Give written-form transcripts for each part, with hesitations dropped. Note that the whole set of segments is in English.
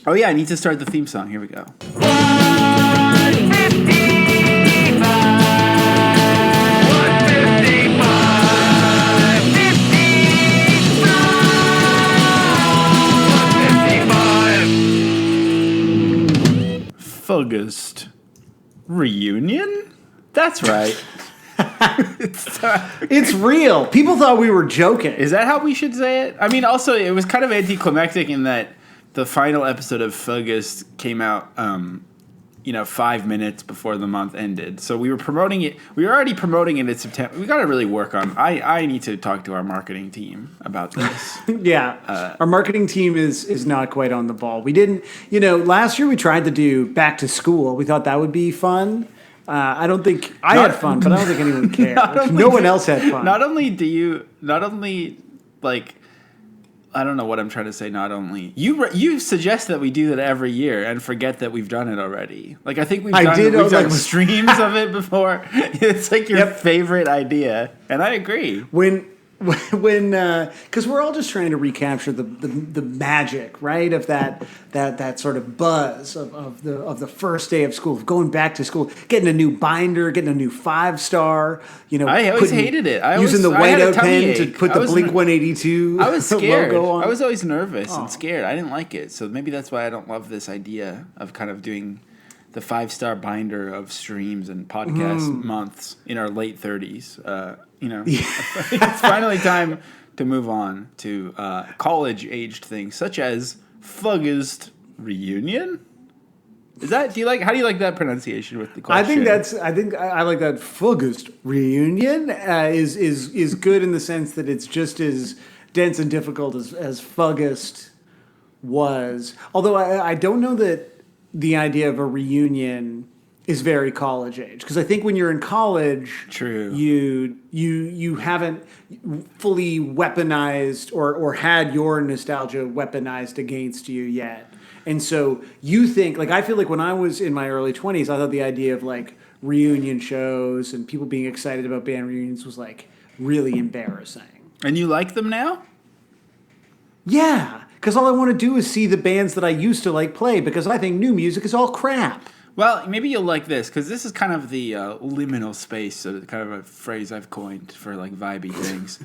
Oh, yeah, I need to start the theme song. Here we go. FUGUZT Reunion? That's right. It's real. People thought we were joking. Is that how we should say it? I mean, also, it was kind of anticlimactic in that the final episode of FUGUZT came out, 5 minutes before the month ended. So we were promoting it. We were already promoting it in September. We got to really work on. I need to talk to our marketing team about this. Yeah, our marketing team is not quite on the ball. We didn't, last year we tried to do back to school. We thought that would be fun. I don't think I had fun, but I don't think anyone cared. No one else had fun. Not only I don't know what I'm trying to say. Not only you suggest that we do that every year and forget that we've done it already. Like I think we've done streams of it before. It's like your favorite idea, and I agree. When because we're all just trying to recapture the magic, right, of that sort of buzz of the first day of school, of going back to school, getting a new binder, getting a new 5-star. I always hated it. Using the whiteout pen to put the Blink 182. I was scared. Logo on. I was always nervous and scared. I didn't like it, so maybe that's why I don't love this idea of kind of doing the 5-star binder of streams and podcast months in our late 30s. It's finally time to move on to college-aged things, such as FUGUZT Reunion. How do you like that pronunciation with the question? I think I like that. FUGUZT Reunion is good in the sense that it's just as dense and difficult as FUGUZT was. Although I don't know that the idea of a reunion is very college age, because I think when you're in college, true, you haven't fully weaponized or had your nostalgia weaponized against you yet, and so you think I feel like when I was in my early 20s, I thought the idea of reunion shows and people being excited about band reunions was really embarrassing. And you like them now? Yeah. Because all I want to do is see the bands that I used to play, because I think new music is all crap. Well, maybe you'll like this, because this is kind of the liminal space, so kind of a phrase I've coined for vibey things.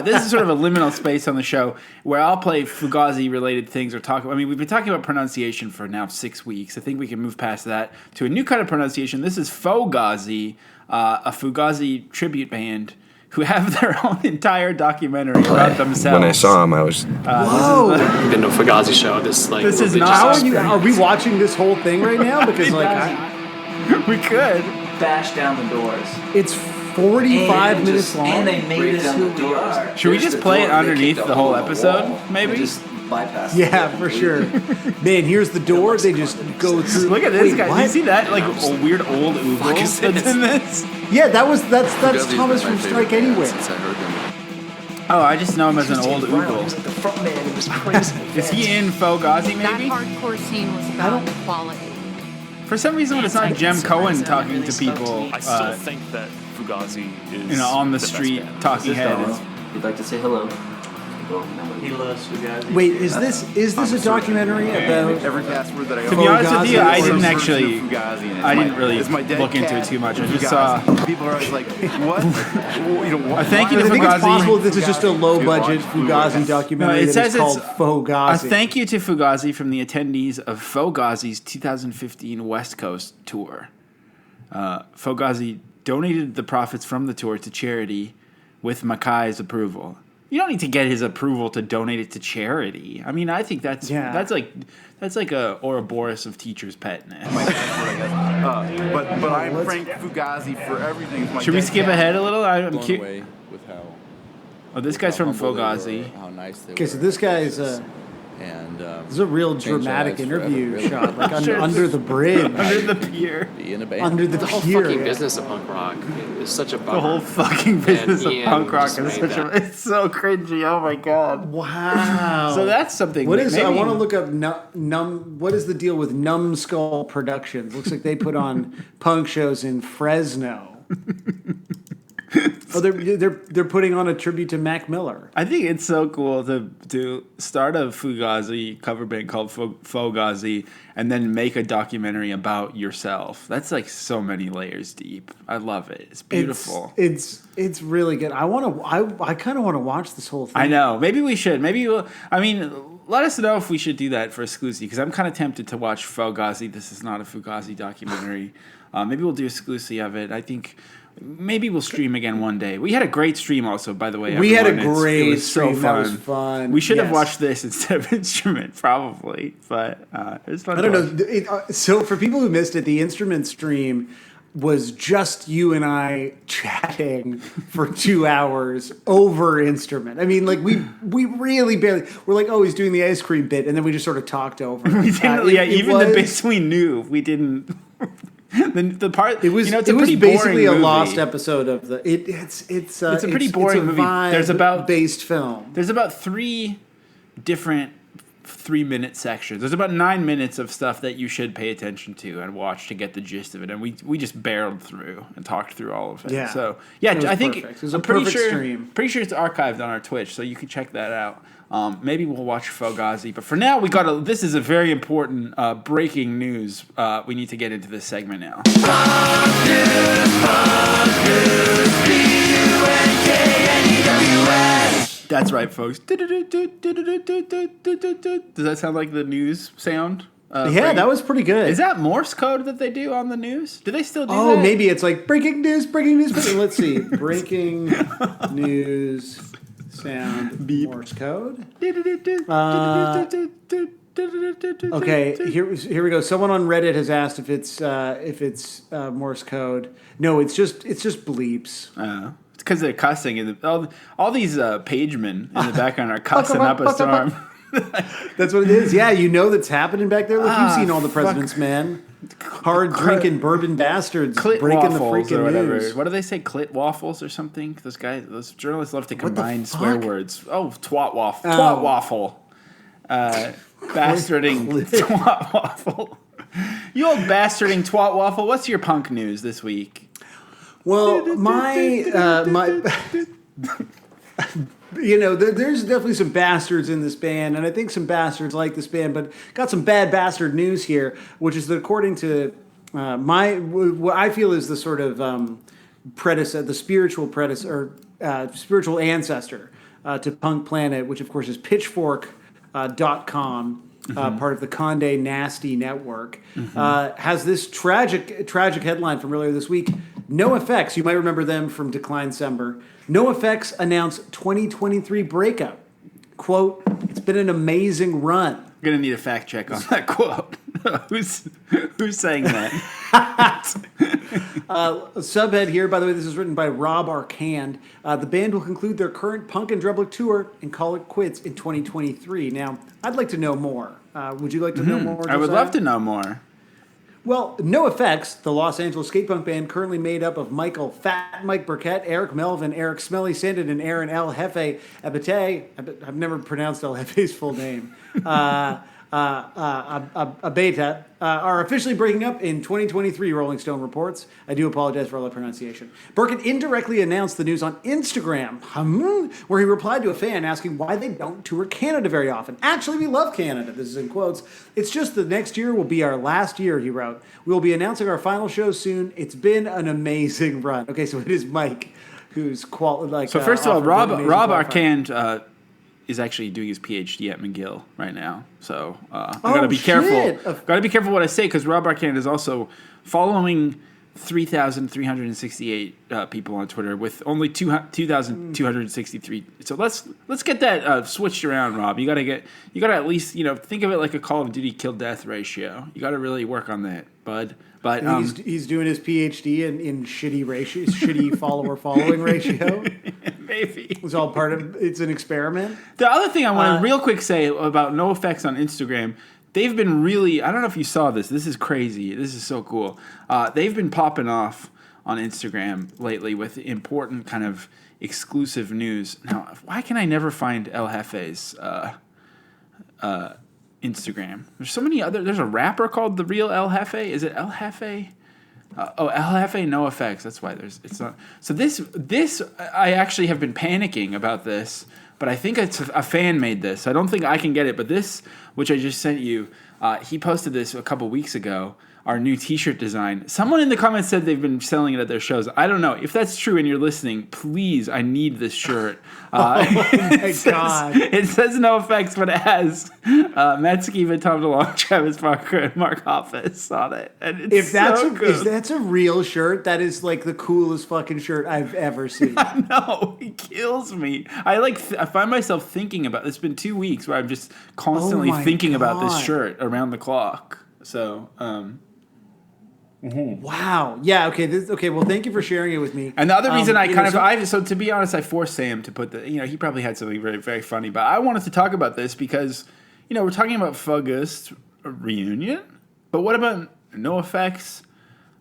This is sort of a liminal space on the show where I'll play Fugazi-related things or talk. I mean, we've been talking about pronunciation for now 6 weeks. I think we can move past that to a new kind of pronunciation. This is Fugazi, a Fugazi tribute band who have their own entire documentary about themselves. When I saw him, I was... Whoa! We've been to a Fugazi show. This is not... Are we watching this whole thing right now? Because we could bash down the doors. It's 45 minutes long. And they made us who we are. Should we just play it underneath the whole episode, maybe? Just bypass it. Yeah, for sure. Man, here's the door. They just go through. Look at this guy. Do you see that? A weird old Oogle that's in this? Yeah, that's Thomas from Strike Anywhere. Oh, I just know him as an old Oogle. The front man was crazy. Is he in Fugazi, maybe? That hardcore scene was about quality. For some reason, when it's not Jem Cohen talking to people, I still think that Fugazi is on the street talking heads. You'd like to say hello? He loves Fugazi. Wait, is this a documentary about every password that I To be honest with you, I didn't really look into it too much. I just saw. People are always like, what? A thank you to I think it's Fugazi. possible this is just a low-budget Fugazi documentary it says that is called it's Fugazi. A thank you to Fugazi from the attendees of Fugazi's 2015 West Coast tour. Fugazi donated the profits from the tour to charity with Makai's approval. You don't need to get his approval to donate it to charity. I mean, I think that's like a Ouroboros of teachers' petness. But I'm Frank Fugazi for everything. Should we skip ahead a little? I'm curious. Away with how. Oh, this guy's from Fugazi. How nice they Okay, were. so this guy's And this is a real dramatic lives forever, interview really. shot, under the bridge, Under the pier. Be in a band. under the The whole pier. fucking business of punk rock is such a bummer. The whole fucking business of Ian punk rock just is made such a... that. It's so cringy. Oh, my God. Wow. So that's something. What is? I maybe- want to look up What is the deal with Numbskull Productions? Looks like they put on punk shows in Fresno. Oh, they're putting on a tribute to Mac Miller. I think it's so cool to start a Fugazi cover band called Fugazi and then make a documentary about yourself. That's like so many layers deep. I love it. It's beautiful. It's really good. I kind of want to watch this whole thing. I know. Maybe we should. Let us know if we should do that for Exclusive, because I'm kind of tempted to watch Fugazi. This is not a Fugazi documentary. Maybe we'll do Exclusive of it. I think maybe we'll stream again one day. We had a great stream also, by the way. We had a everyone. great it was stream. So fun. That was fun. We should have Yes. watched this instead of Instrument, probably. But it was fun. I don't know. So for people who missed it, the Instrument stream was just you and I chatting for 2 hours over Instrument. I mean, like we really barely. We're like, oh, he's doing the ice cream bit, and then we just sort of talked over. We didn't. Even the bits we knew, we didn't. The part It was. it's It a was pretty basically boring a lost movie. episode of the. It's a pretty boring movie. There's about based film. There's about 3 different 3-minute sections. There's about 9 minutes of stuff that you should pay attention to and watch to get the gist of it. And we just barreled through and talked through all of it. Yeah. So yeah, It was I think perfect. It was a I'm pretty perfect sure, stream. Pretty sure it's archived on our Twitch, so you can check that out. Maybe we'll watch Fugazi, but for now this is a very important breaking news. We need to get into this segment now. That's right, folks. Does that sound like the news sound? Yeah, that was pretty good. Is that Morse code that they do on the news? Do they still do that? Oh, maybe it's like breaking news. Let's see. Breaking news sound Morse code. Okay, here we go. Someone on Reddit has asked if it's Morse code. No, it's just bleeps. It's because they're cussing. And all these pagemen in the background are cussing up a storm. That's what it is. Yeah, you know that's happening back there. Look, you've seen All the President's Men. Hard drinking bourbon bastards Clit breaking the waffles freaking or whatever. news. What do they say? Clit waffles or something? Those journalists love to combine fuck? swear words. Oh, twat waffle. Twat waffle. Bastarding twat waffle. You old bastarding twat waffle. What's your punk news this week? Well, my there's definitely some bastards in this band, and I think some bastards like this band, but got some bad bastard news here, which is that according to what I feel is the sort of the spiritual ancestor to Punk Planet, which of course is Pitchfork.com. Part of the Condé Nasty network, has this tragic headline from earlier this week. NoFX, you might remember them from December. NoFX announced 2023 breakup. Quote, "It's been an amazing run." I'm gonna need a fact check on that quote. Who's saying that? A subhead here, by the way, this is written by Rob Arcand. The band will conclude their current Punk and Drublic tour and call it quits in 2023. Now, I'd like to know more. Would you like to know more, I would Josiah? love to know more. Well, NoFX, the Los Angeles skate punk band currently made up of Michael Fat Mike Burkett, Eric Melvin, Eric Smelly Sandin, and Aaron El Jefe Abate. I've never pronounced El Jefe's full name. Abeta are officially breaking up in 2023, Rolling Stone reports. I do apologize for all the pronunciation. Burkett indirectly announced the news on Instagram, where he replied to a fan asking why they don't tour Canada very often. Actually, we love Canada. This is in quotes. "It's just the next year will be our last year," he wrote. "We will be announcing our final show soon. It's been an amazing run." Okay, so it is Mike who's So first of all, Rob Arcand. Arcand is actually doing his PhD at McGill right now. So I Oh, gotta be careful. shit. Gotta be careful what I say, because Rob Arcand is also following 3,368 people on Twitter with only 2,263. So let's get that switched around, Rob. You gotta at least think of it like a Call of Duty kill death ratio. You gotta really work on that, bud. But He's doing his PhD in shitty follower following ratio. maybe It's all part of. It's an experiment. the other thing I want to real quick say about NoFX on Instagram. They've been really, I don't know if you saw this. This is crazy. This is so cool. They've been popping off on Instagram lately with important kind of exclusive news. Now, why can I never find El Jefe's Instagram? There's so many other. There's a rapper called The Real El Jefe. Is it El Jefe? LFA no effects. That's why it's not. So this I actually have been panicking about this, but I think it's a fan made this. I don't think I can get it, but this, which I just sent you, he posted this a couple weeks ago. Our new T-shirt design. Someone in the comments said they've been selling it at their shows. I don't know if that's true and you're listening. Please, I need this shirt. Oh my God! It says no effects, but it has Matt Skiba, Tom DeLonge, Travis Barker, and Mark Hoppus on it. And it's If that's so good. if that's a real shirt, that is like the coolest fucking shirt I've ever seen. No, it kills me. I find myself thinking about. It's been 2 weeks where I'm just constantly my thinking about this God. shirt around the clock. So. Wow. Yeah. Okay. Okay. Well, thank you for sharing it with me. And the other reason so to be honest, I forced Sam to put he probably had something very, very funny, but I wanted to talk about this because, we're talking about FUGUZT Reunion, but what about No Effects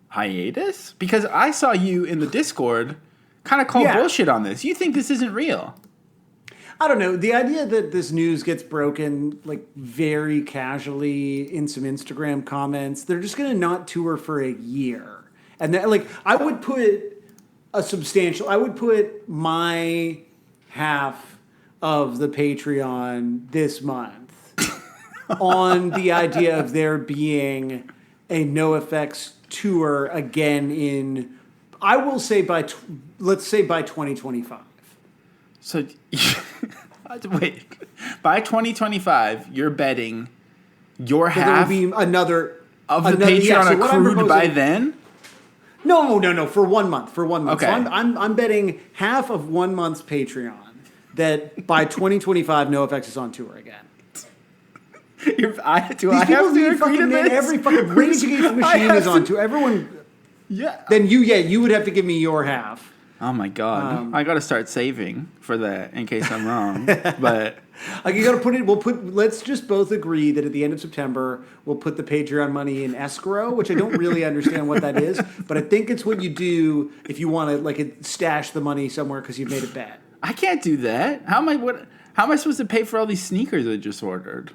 hiatus? Because I saw you in the Discord kind of call bullshit on this. You think this isn't real? I don't know. The idea that this news gets broken like very casually in some Instagram comments, they're just going to not tour for a year. And I would put my half of the Patreon this month on the idea of there being a No Effects tour again in, I will say let's say by 2025. So, wait, by 2025, you're betting your half there will be another of the Patreon so what I'm accrued by proposing- then? No, for 1 month. For 1 month. Okay. So I'm betting half of 1 month's Patreon that by 2025, No Effects is on tour again. Do I have These to people need agree to fucking this? every fucking Rage Against the I Machine have is on to- tour. Everyone. Yeah. Then you would have to give me your half. Oh my God! I got to start saving for that in case I'm wrong. But Like you got to put it. Let's just both agree that at the end of September we'll put the Patreon money in escrow, which I don't really understand what that is, but I think it's what you do if you want to stash the money somewhere because you've made a bet. I can't do that. How am I supposed to pay for all these sneakers I just ordered?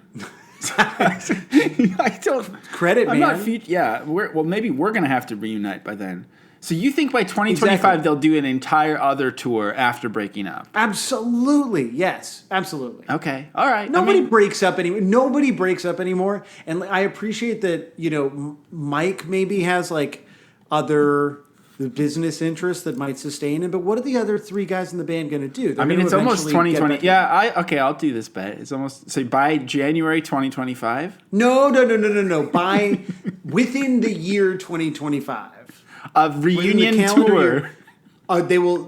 I don't. Credit, I'm man. not. Maybe we're gonna have to reunite by then. So you think by 2025 Exactly. they'll do an entire other tour after breaking up? Absolutely, yes, absolutely. Okay, all right. Nobody breaks up anymore. Nobody breaks up anymore. And I appreciate that, Mike maybe has other business interests that might sustain him. But what are the other three guys in the band going to do? I mean, it's almost 2020. Get Yeah, I'll do this bet. It's almost by January 2025. No. By within the year 2025, A within the reunion calendar tour. year,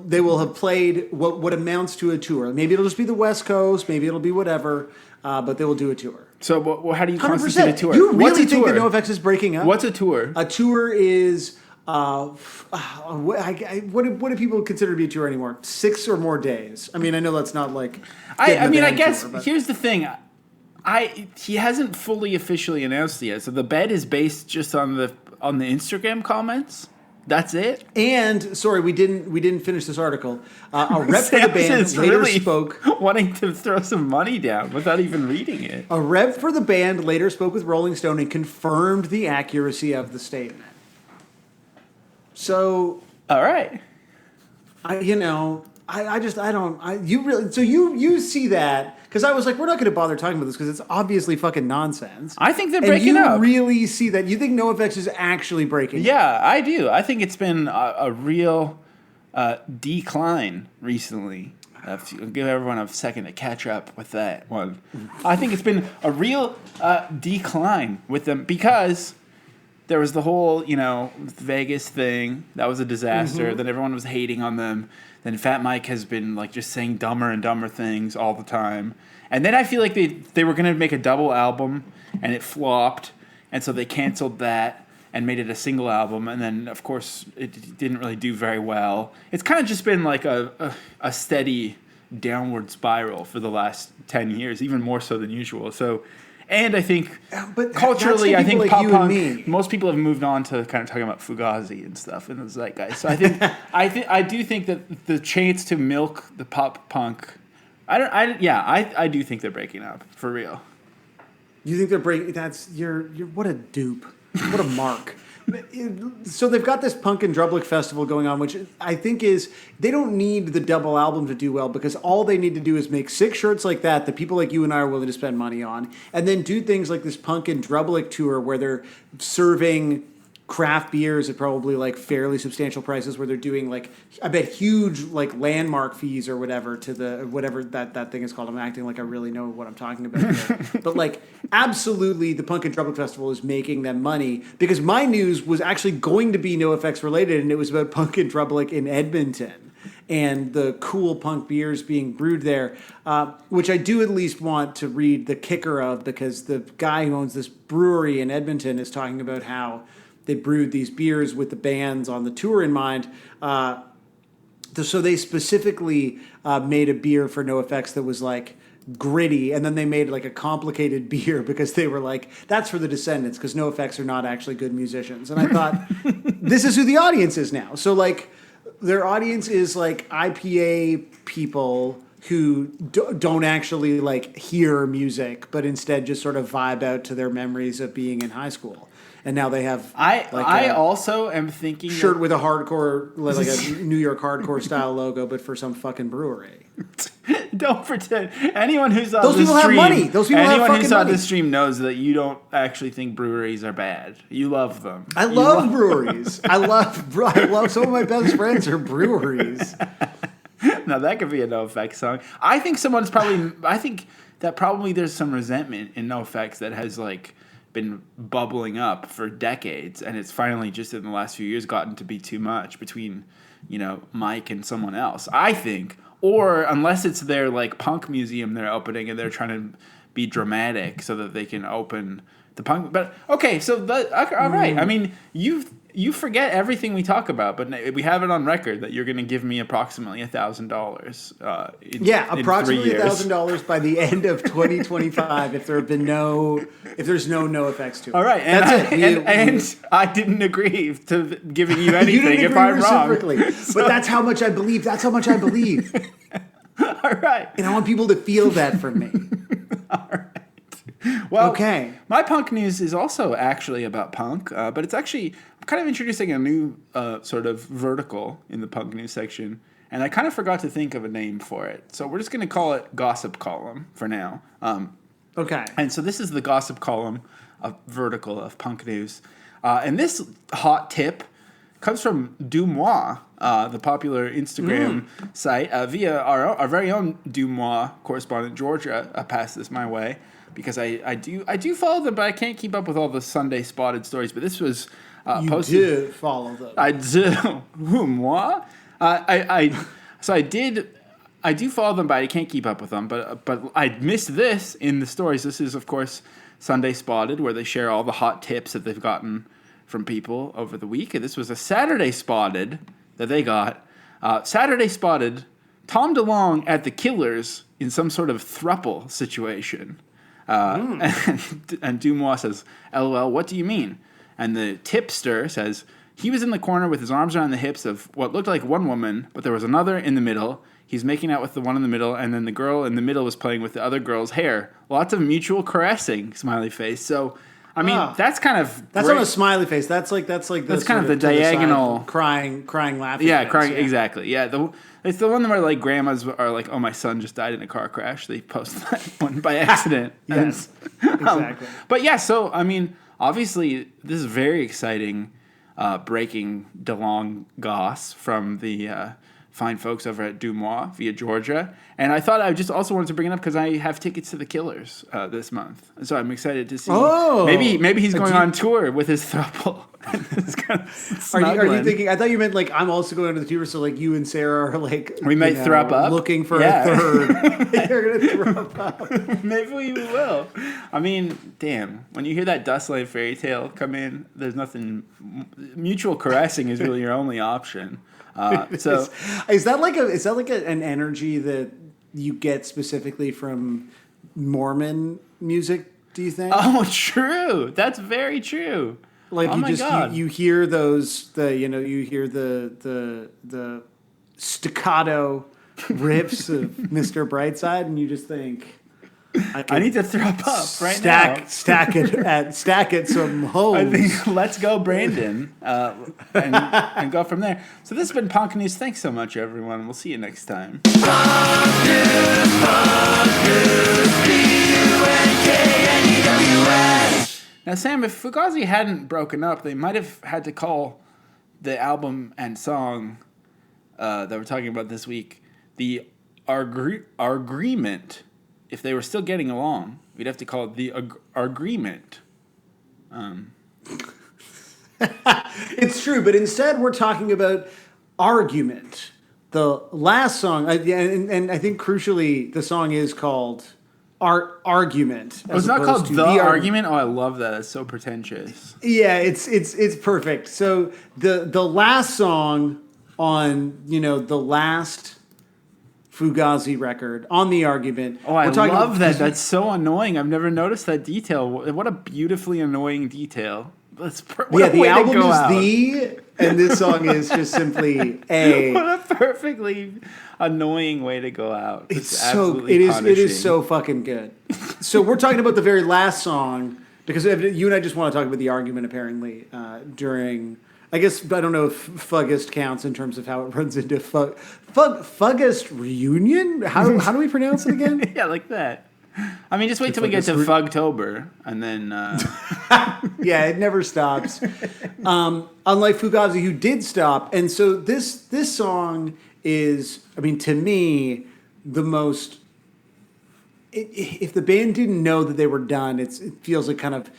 they will have played what amounts to a tour. Maybe it'll just be the West Coast. Maybe it'll be whatever. But they will do a tour. So how do you 100%. constitute a tour? You What's really a think tour? that NoFX is breaking up? What's a tour? A tour is what do people consider to be a tour anymore? 6 or more days. I mean, I know that's not like. I guess here's the thing. He hasn't fully officially announced it yet. So the bet is based just on the Instagram comments. That's it. And sorry, we didn't finish this article. A rep for the Sam band is later really spoke. wanting to throw some money down without even reading it. A rep for the band later spoke with Rolling Stone and confirmed the accuracy of the statement. So, All right. you see that because I was like, we're not going to bother talking about this because it's obviously fucking nonsense. I think they're And breaking you up. really see that? You think NoFX is actually breaking up? Yeah, I do. I think it's been a real decline recently. I'll give everyone a second to catch up with that one. I think it's been a real decline with them because there was the whole, Vegas thing. That was a disaster. Mm-hmm. Then everyone was hating on them. Then Fat Mike has been just saying dumber and dumber things all the time. And then I feel like they were going to make a double album and it flopped. And so they canceled that and made it a single album. And then, of course, it didn't really do very well. It's kind of just been like a steady downward spiral for the last 10 years, even more so than usual. So... And I think but culturally, that's I think people like pop you and punk. me. Most people have moved on to kind of talking about Fugazi and stuff in the zeitgeist. So I think I do think that the chance to milk the pop punk. I do think they're breaking up for real. You think they're breaking? You're what a dupe. What a mark. So they've got this Punk and Drublic festival going on, which I think is, they don't need the double album to do well, because all they need to do is make 6 shirts like that people like you and I are willing to spend money on, and then do things like this Punk and Drublic tour where they're serving craft beers at probably like fairly substantial prices, where they're doing like, I bet, huge like landmark fees or whatever to the whatever that thing is called. I'm acting like I really know what I'm talking about here. But like, absolutely, the Punk and Drublic Festival is making them money, because my news was actually going to be NoFX related, and it was about Punk and Drublic in Edmonton and the cool punk beers being brewed there, which I do at least want to read the kicker of, because the guy who owns this brewery in Edmonton is talking about how they brewed these beers with the bands on the tour in mind. So they specifically made a beer for NoFX that was like gritty, and then they made like a complicated beer because they were like, that's for the Descendants, because NoFX are not actually good musicians. And I thought, this is who the audience is now. So like, their audience is like IPA people who don't actually like hear music, but instead just sort of vibe out to their memories of being in high school. And now they have I also am thinking shirt with a hardcore, like a New York hardcore style logo, but for some fucking brewery. Don't pretend. Anyone who saw Those this people have stream, money. Those people have anyone who fucking saw money. this stream knows that you don't actually think breweries are bad. You love them. I love breweries. I love some of my best friends are breweries. Now that could be a NoFX song. I think someone's probably. I think that probably there's some resentment in NoFX that has like been bubbling up for decades, and it's finally just in the last few years gotten to be too much between, Mike and someone else. I think, or unless it's their like punk museum they're opening and they're trying to be dramatic so that they can open the punk. But okay, so all right. I mean, you forget everything we talk about, but we have it on record that you're going to give me approximately $1,000. Approximately $1,000 by the end of 2025 if there's no NoFX to it. All right, and that's it. And I didn't agree to giving you anything You didn't if agree I'm wrong. reciprocally, but that's how much I believe. That's how much I believe, All right. and I want people to feel that from me. All right. Well, okay. My punk news is also actually about punk, but it's actually I'm kind of introducing a new sort of vertical in the punk news section, and I kind of forgot to think of a name for it. So we're just going to call it Gossip Column for now. Okay. And so this is the Gossip Column, a vertical of punk news. And this hot tip comes from Dumois, the popular Instagram site, via our very own Dumois correspondent, Georgia, passed this my way. Because I do follow them, but I can't keep up with all the Sunday spotted stories. But this was posted. You do follow them. I do. Who, moi? I do follow them, but I can't keep up with them. But I missed this in the stories. This is, of course, Sunday Spotted, where they share all the hot tips that they've gotten from people over the week. And this was a Saturday Spotted that they got. Saturday Spotted, Tom DeLonge at the Killers in some sort of throuple situation. And Dumois says, LOL, what do you mean? And the tipster says, he was in the corner with his arms around the hips of what looked like one woman, but there was another in the middle. He's making out with the one in the middle, and then the girl in the middle was playing with the other girl's hair. Lots of mutual caressing, smiley face. So, I mean, that's kind of That's great. not a smiley face. That's kind of the diagonal crying, laughing. Yeah, face. crying. Yeah. Exactly. Yeah, it's the one where like grandmas are like, "Oh, my son just died in a car crash." They post that one by accident. Yes, exactly. But yeah, so I mean, obviously, this is very exciting, breaking DeLonge goss from the fine folks over at Dumois via Georgia. And I thought I just also wanted to bring it up because I have tickets to the Killers this month. So I'm excited to see. Oh! Maybe he's going on tour with his throuple. It's kind of Are you snuggling. thinking? I thought you meant like I'm also going to the tour, so like you and Sarah are like We might thrup up? looking for Yeah. a third. You're gonna thrup up. Maybe we will. I mean, damn. When you hear that Dustland fairy tale come in, there's nothing. Mutual caressing is really your only option. So Is that like an energy that you get specifically from Mormon music? Do you think? oh, true. That's very true. Like oh you my just God. you hear those you hear the staccato riffs of Mr. Brightside, and you just think, I need to throw up right now. Stack it some hoes. I think let's go, Brandon, and go from there. So this has been Punk News. Thanks so much, everyone. We'll see you next time. Now, Sam, if Fugazi hadn't broken up, they might have had to call the album and song that we're talking about this week the Agreement. If they were still getting along, we'd have to call it the Agreement. It's true, but instead we're talking about Argument. The last song, and I think crucially, the song is called Argument. Oh, it's not called The Argument? Oh, I love that. It's so pretentious. Yeah, it's perfect. So the last song on, the last Fugazi record on the Argument. Oh, I love that. That's so annoying. I've never noticed that detail. What a beautifully annoying detail. The album is The, and this song is just simply A. What a perfectly annoying way to go out. It is so fucking good. So we're talking about the very last song because you and I just want to talk about the Argument apparently during. I guess I don't know if FUGUST counts in terms of how it runs into FUGUST Reunion. How do we pronounce it again? Yeah, like that. I mean, just wait till we get to Fugtober, and then... Yeah, it never stops. Unlike Fugazi, who did stop. And so this song is, I mean, to me, the most... If the band didn't know that they were done, it feels like kind of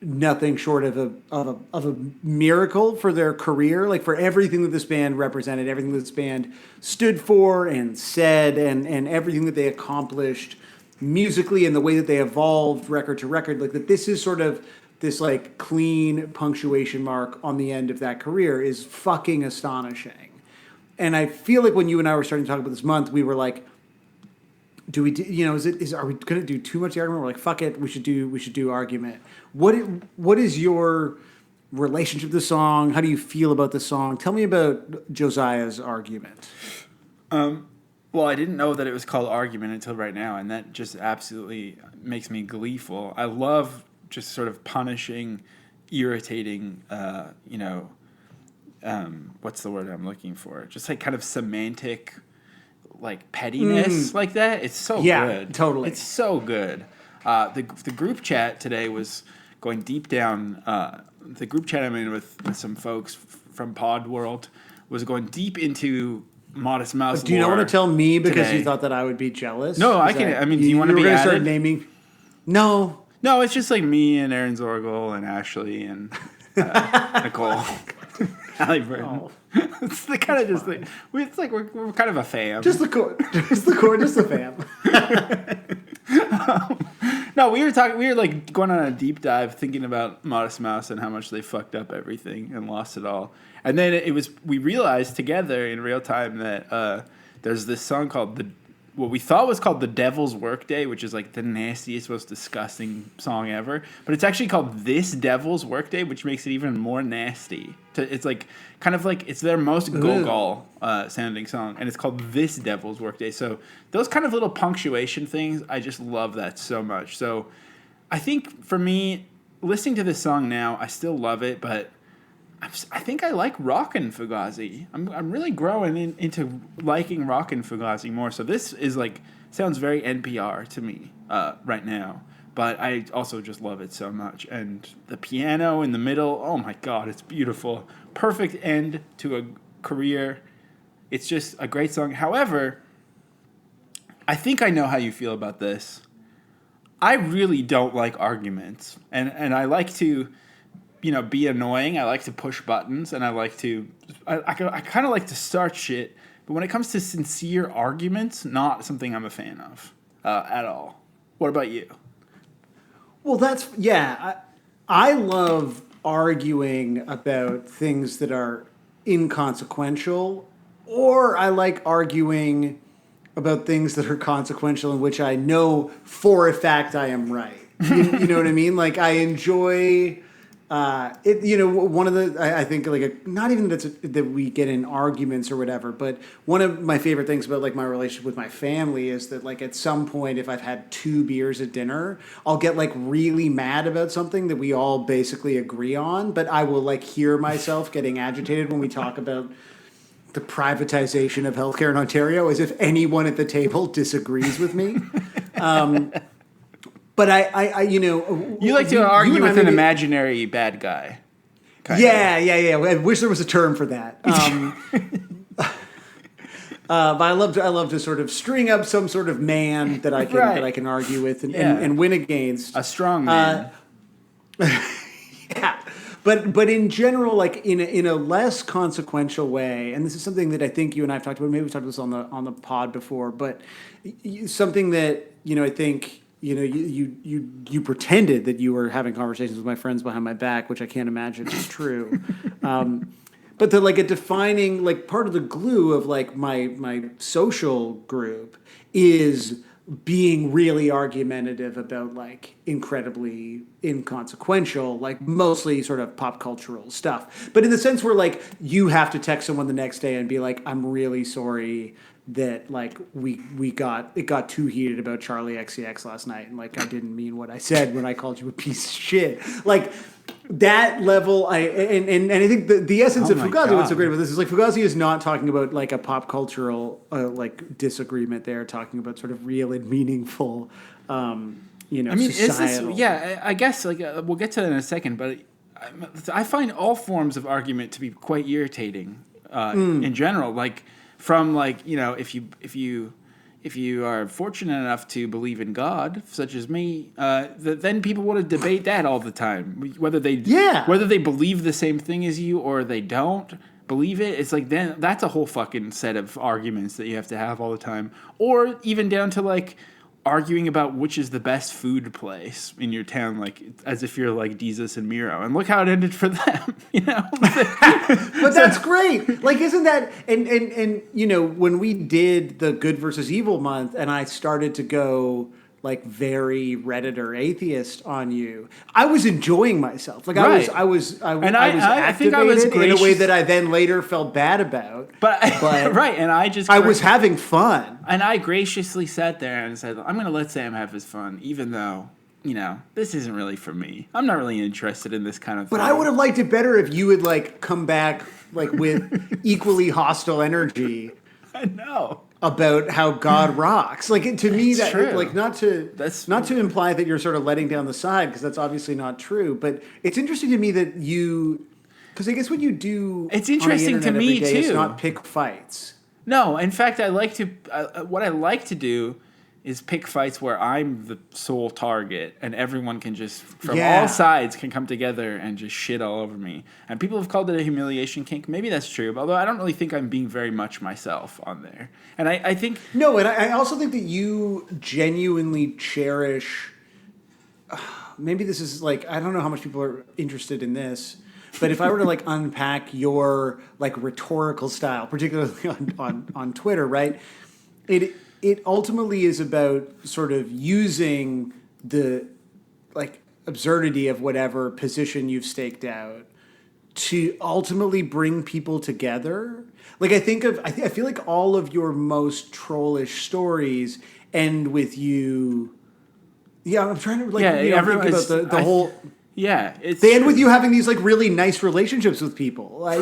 nothing short of a miracle for their career. Like, for everything that this band represented, everything that this band stood for and said, and everything that they accomplished musically and the way that they evolved record to record, like that this is sort of this like clean punctuation mark on the end of that career is fucking astonishing. And I feel like when you and I were starting to talk about this month, we were like, are we going to do too much Argument? We're like, fuck it, we should do Argument. What is your relationship to the song? How do you feel about the song? Tell me about Josiah's Argument. Well, I didn't know that it was called Argument until right now, and that just absolutely makes me gleeful. I love just sort of punishing, irritating, what's the word I'm looking for? Just like kind of semantic, like pettiness like that. It's so good. Yeah, totally. It's so good. The group chat today was going deep down. The group chat I'm in with some folks from Pod World was going deep into Modest Mouse. Do you not want to tell me because today. you thought that I would be jealous? No, I can. I mean, do you want to be added? Start naming? No. No, it's just like me and Aaron Zorgel and Ashley and Nicole, Allie Burton. Oh. It's the kind of just like it's like we're kind of a fam. Just the core, just the fam. No, we were like going on a deep dive thinking about Modest Mouse and how much they fucked up everything and lost it all. And then we realized together in real time that there's this song called what we thought was called The Devil's Workday, which is like the nastiest, most disgusting song ever. But it's actually called This Devil's Workday, which makes it even more nasty. It's like kind of like it's their most Gogol sounding song, and it's called This Devil's Workday. So those kind of little punctuation things, I just love that so much. So I think for me, listening to this song now, I still love it, but I think I like Rockin' Fugazi. I'm really growing into liking Rockin' Fugazi more. So this is like sounds very NPR to me right now. But I also just love it so much. And the piano in the middle, oh my God, it's beautiful. Perfect end to a career. It's just a great song. However, I think I know how you feel about this. I really don't like arguments. And I like to... be annoying. I like to push buttons, and I like to... I kind of like to start shit, but when it comes to sincere arguments, not something I'm a fan of at all. What about you? Well, I love arguing about things that are inconsequential, or I like arguing about things that are consequential in which I know for a fact I am right. You know what I mean? Like, I enjoy... One of the I think like not even that we get in arguments or whatever, but one of my favorite things about like my relationship with my family is that like at some point if I've had 2 beers at dinner, I'll get like really mad about something that we all basically agree on, but I will like hear myself getting agitated when we talk about the privatization of healthcare in Ontario, as if anyone at the table disagrees with me. But You like to argue with an imaginary bad guy. Yeah. I wish there was a term for that. But I love to sort of string up some sort of man that I can argue with and win against. A strong man. Yeah. But in general, like in a less consequential way, and this is something that I think you and I have talked about. Maybe we've talked about this on the pod before, but something that I think. You pretended that you were having conversations with my friends behind my back, which I can't imagine is true. But the like a defining like part of the glue of like my social group is being really argumentative about like incredibly inconsequential, like mostly sort of pop cultural stuff. But in the sense where like you have to text someone the next day and be like, I'm really sorry that like it got too heated about Charlie XCX last night, and like I didn't mean what I said when I called you a piece of shit. Like that level, I think the essence of Fugazi, what's so great about this is like Fugazi is not talking about like a pop cultural like disagreement. They're talking about sort of real and meaningful, societal. I guess like we'll get to that in a second, but I find all forms of argument to be quite irritating in general. Like from like if you are fortunate enough to believe in God, such as me, then people want to debate that all the time, whether they believe the same thing as you or they don't believe it. It's like then that's a whole fucking set of arguments that you have to have all the time, or even down to like arguing about which is the best food place in your town, like as if you're like Jesus and Miro, and look how it ended for them, But that's great. Like, isn't that and when we did the good versus evil month, and I started to go like very Reddit or atheist on you, I was enjoying myself. Like right. I was I think I was activated in a way that I then later felt bad about. But right, and I was having fun. And I graciously sat there and said, I'm going to let Sam have his fun, even though, this isn't really for me. I'm not really interested in this kind of thing. But I would have liked it better if you had like come back like with equally hostile energy. I know. About how God rocks. Like to me, that true. Like not to imply that you're sort of letting down the side, because that's obviously not true. But it's interesting to me that because I guess what you do, it's interesting to me too. Is not pick fights. No, in fact, I like to. What I like to do is pick fights where I'm the sole target, and everyone can just from all sides can come together and just shit all over me. And people have called it a humiliation kink. Maybe that's true, although I don't really think I'm being very much myself on there. And I think no, and I also think that you genuinely cherish. Maybe this is like I don't know how much people are interested in this. But if I were to like unpack your like rhetorical style, particularly on Twitter, right? It ultimately is about sort of using the like absurdity of whatever position you've staked out to ultimately bring people together. Like I feel like all of your most trollish stories end with you. Yeah, I'm trying to like think about the whole. Yeah, they end with you having these like really nice relationships with people. Right,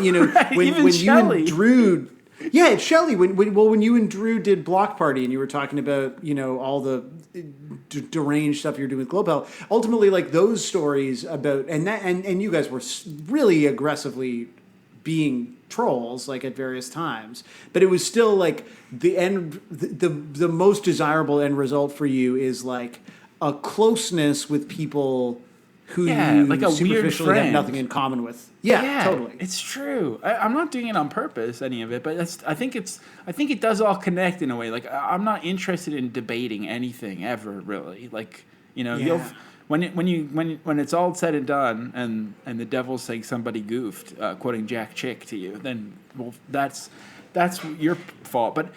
when you and Drew. Yeah, it's Shelley. When you and Drew did Block Party and you were talking about all the deranged stuff you're doing with Globe Health. Ultimately, like those stories about and you guys were really aggressively being trolls like at various times, but it was still like the end. The most desirable end result for you is like a closeness with people who you like a superficially weird friend. have nothing in common with. Yeah, totally. It's true. I'm not doing it on purpose, any of it, but I think it does all connect in a way. Like I'm not interested in debating anything ever, really. Like when it's all said and done, and the devil's saying somebody goofed, quoting Jack Chick to you, then that's your fault. But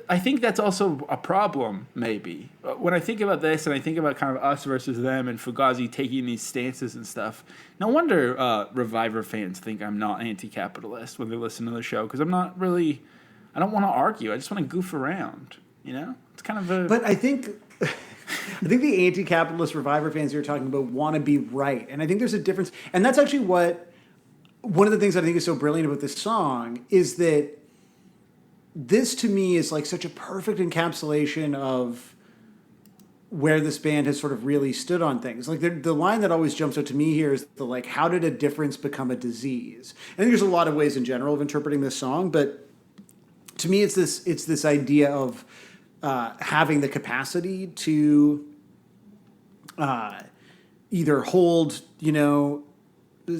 I think that's also a problem, maybe. When I think about this and I think about kind of us versus them and Fugazi taking these stances and stuff, no wonder Reviver fans think I'm not anti-capitalist when they listen to the show, because I'm not really, I don't want to argue. I just want to goof around, you know? It's kind of a... But I think the anti-capitalist Reviver fans you're talking about want to be right. And I think there's a difference. And that's actually one of the things I think is so brilliant about this song is that this to me is like such a perfect encapsulation of where this band has sort of really stood on things. Like the line that always jumps out to me here is like, how did a difference become a disease? I think there's a lot of ways in general of interpreting this song, but to me it's this idea of having the capacity to either hold,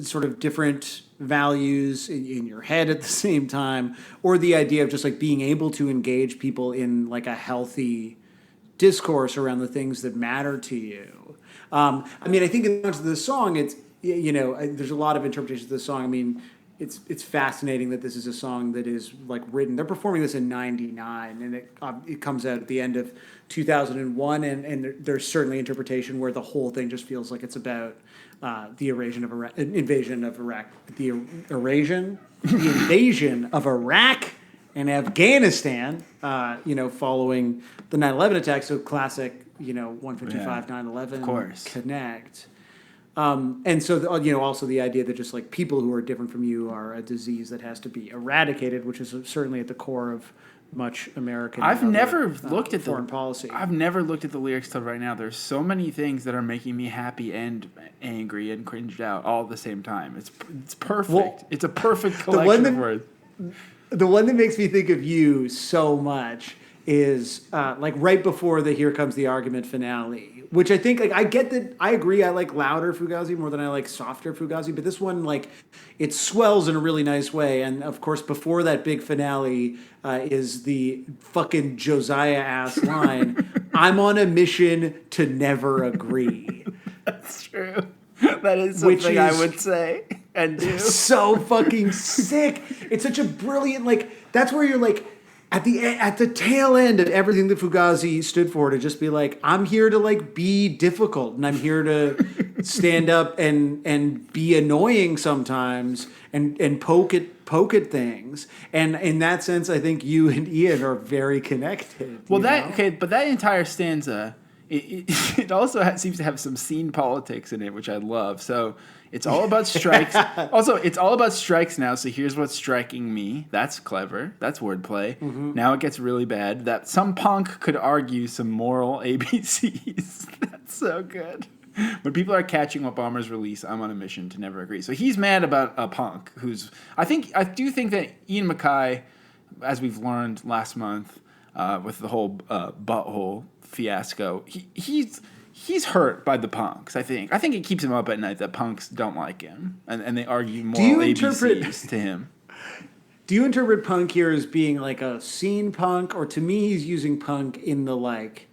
sort of different values in your head at the same time, or the idea of just like being able to engage people in like a healthy discourse around the things that matter to you. I think in terms of the song, it's, there's a lot of interpretations of the song. I mean, it's fascinating that this is a song that is like written. They're performing this in '99, and it comes out at the end of 2001, and there's certainly interpretation where the whole thing just feels like it's about the invasion of Iraq, the invasion of Iraq and Afghanistan, following the 9/11 attack. So classic, 155, 9/11 of course. Connect. And so, also the idea that just like people who are different from you are a disease that has to be eradicated, which is certainly at the core of much American. I've never looked at foreign policy. I've never looked at the lyrics till right now. There's so many things that are making me happy and angry and cringed out all at the same time. It's perfect. Well, it's a perfect collection of words. The one that makes me think of you so much is like right before the "Here Comes the Argument" finale, which I think, like, I get that. I agree. I like louder Fugazi more than I like softer Fugazi, but this one, like, it swells in a really nice way. And of course, before that big finale is the fucking Josiah ass line, "I'm on a mission to never agree." That's true. That is something I would say and do. So fucking sick. It's such a brilliant, like, that's where you're like, at the tail end of everything that Fugazi stood for, to just be like, I'm here to like be difficult, and I'm here to stand up and be annoying sometimes and poke at things. And in that sense, I think you and Ian are very connected. Well, but that entire stanza, it also seems to have some scene politics in it, which I love. So it's all about strikes. Also, it's all about strikes now. So here's what's striking me. That's clever. That's wordplay. Mm-hmm. Now it gets really bad. That some punk could argue some moral ABCs. That's so good. When people are catching Obama's release, I'm on a mission to never agree. So he's mad about a punk who's. I do think that Ian MacKaye, as we've learned last month, with the whole butthole fiasco, he's hurt by the punks. I think it keeps him up at night that punks don't like him, and they argue moral ABCs to him. Do you interpret punk here as being like a scene punk, or to me he's using punk in the like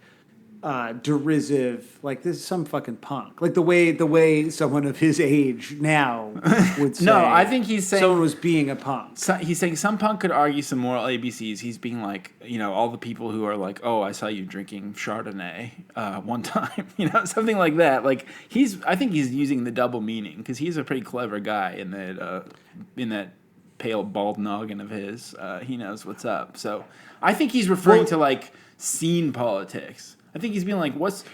derisive, like, this is some fucking punk, like the way someone of his age now would say? No, I think he's saying someone was being a punk. So he's saying some punk could argue some moral ABCs. He's being like, all the people who are like, oh, I saw you drinking Chardonnay one time, something like that. Like, I think he's using the double meaning, because he's a pretty clever guy in that pale bald noggin of his. He knows what's up. So I think he's referring to like scene politics. I think he's being like, what's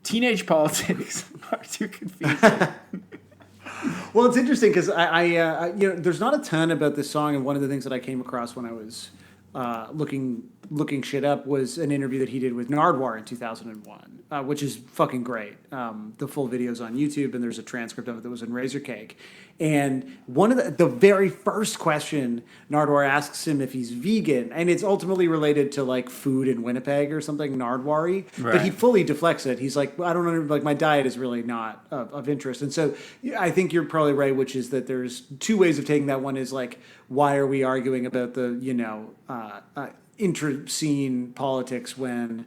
teenage politics are too confusing. Well, it's interesting because I there's not a ton about this song, and one of the things that I came across when I was looking shit up was an interview that he did with Nardwuar in 2001, which is fucking great. The full video's on YouTube, and there's a transcript of it that was in Razorcake. And one of the very first question Nardwuar asks him if he's vegan, and it's ultimately related to like food in Winnipeg or something Nardwuar-y, right. But he fully deflects it. He's like, I don't know, like my diet is really not of interest. And so I think you're probably right, which is that there's two ways of taking that. One is like, why are we arguing about the intra-scene politics when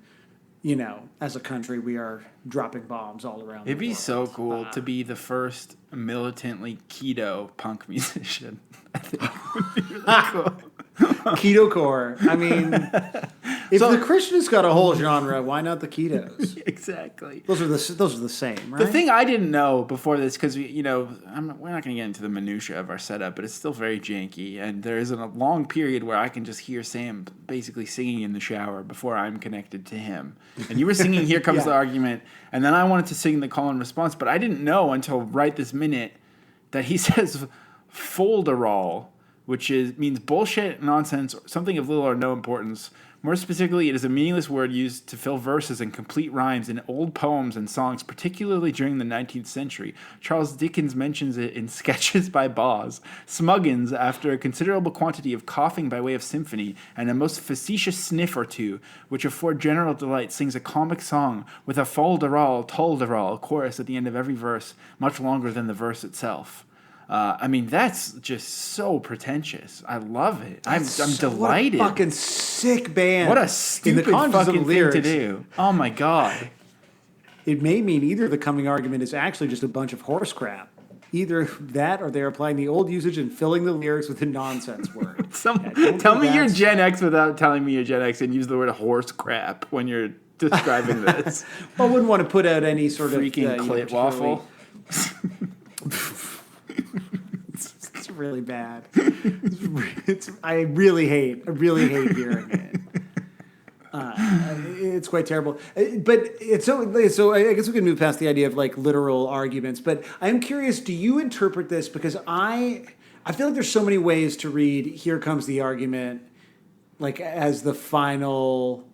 as a country, we are dropping bombs all around. It'd the be world. so cool to be the first militantly keto punk musician. I think it would be really cool. Keto core. I mean, if the Christians got a whole genre, why not the ketos? Exactly. Those are the same, right? The thing I didn't know before this, because we're not going to get into the minutia of our setup, but it's still very janky, and there isn't a long period where I can just hear Sam basically singing in the shower before I'm connected to him. And you were singing "Here Comes Yeah. the Argument," and then I wanted to sing the call and response, but I didn't know until right this minute that he says "folderol," which means bullshit, nonsense, something of little or no importance. More specifically, it is a meaningless word used to fill verses and complete rhymes in old poems and songs, particularly during the 19th century. Charles Dickens mentions it in Sketches by Boz. Smuggins, after a considerable quantity of coughing by way of symphony and a most facetious sniff or two, which afford general delight, sings a comic song with a folderol, tolderol chorus at the end of every verse, much longer than the verse itself. That's just so pretentious. I love it. I'm delighted. What a fucking sick band. What a stupid fucking thing to do. Oh my god. It may mean either the coming argument is actually just a bunch of horse crap. Either that or they're applying the old usage and filling the lyrics with a nonsense word. Tell me you're Gen X without telling me you're Gen X and use the word horse crap when you're describing this. I wouldn't want to put out any sort Freaking of clit waffle. It's really bad. I really hate hearing it. It's quite terrible. But it's so I guess we can move past the idea of like literal arguments. But I'm curious, do you interpret this? Because I feel like there's so many ways to read "Here Comes the Argument" like as the final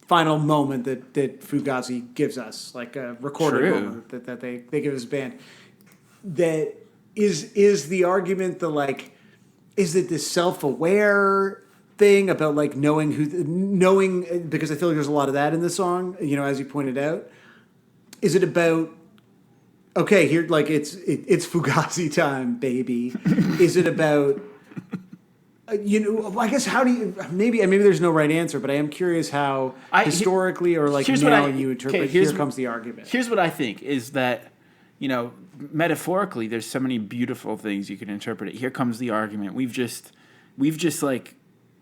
moment that Fugazi gives us, like a recorded moment that they give his band. That is the argument is it this self-aware thing about like knowing because I feel like there's a lot of that in the song, as you pointed out. Is it about okay, here like it's Fugazi time, baby? Is it about I guess how do you maybe there's no right answer, but I am curious how historically or like now you interpret "Here Comes the Argument." Here's what I think is that metaphorically, there's so many beautiful things you can interpret it. Here comes the argument. We've just like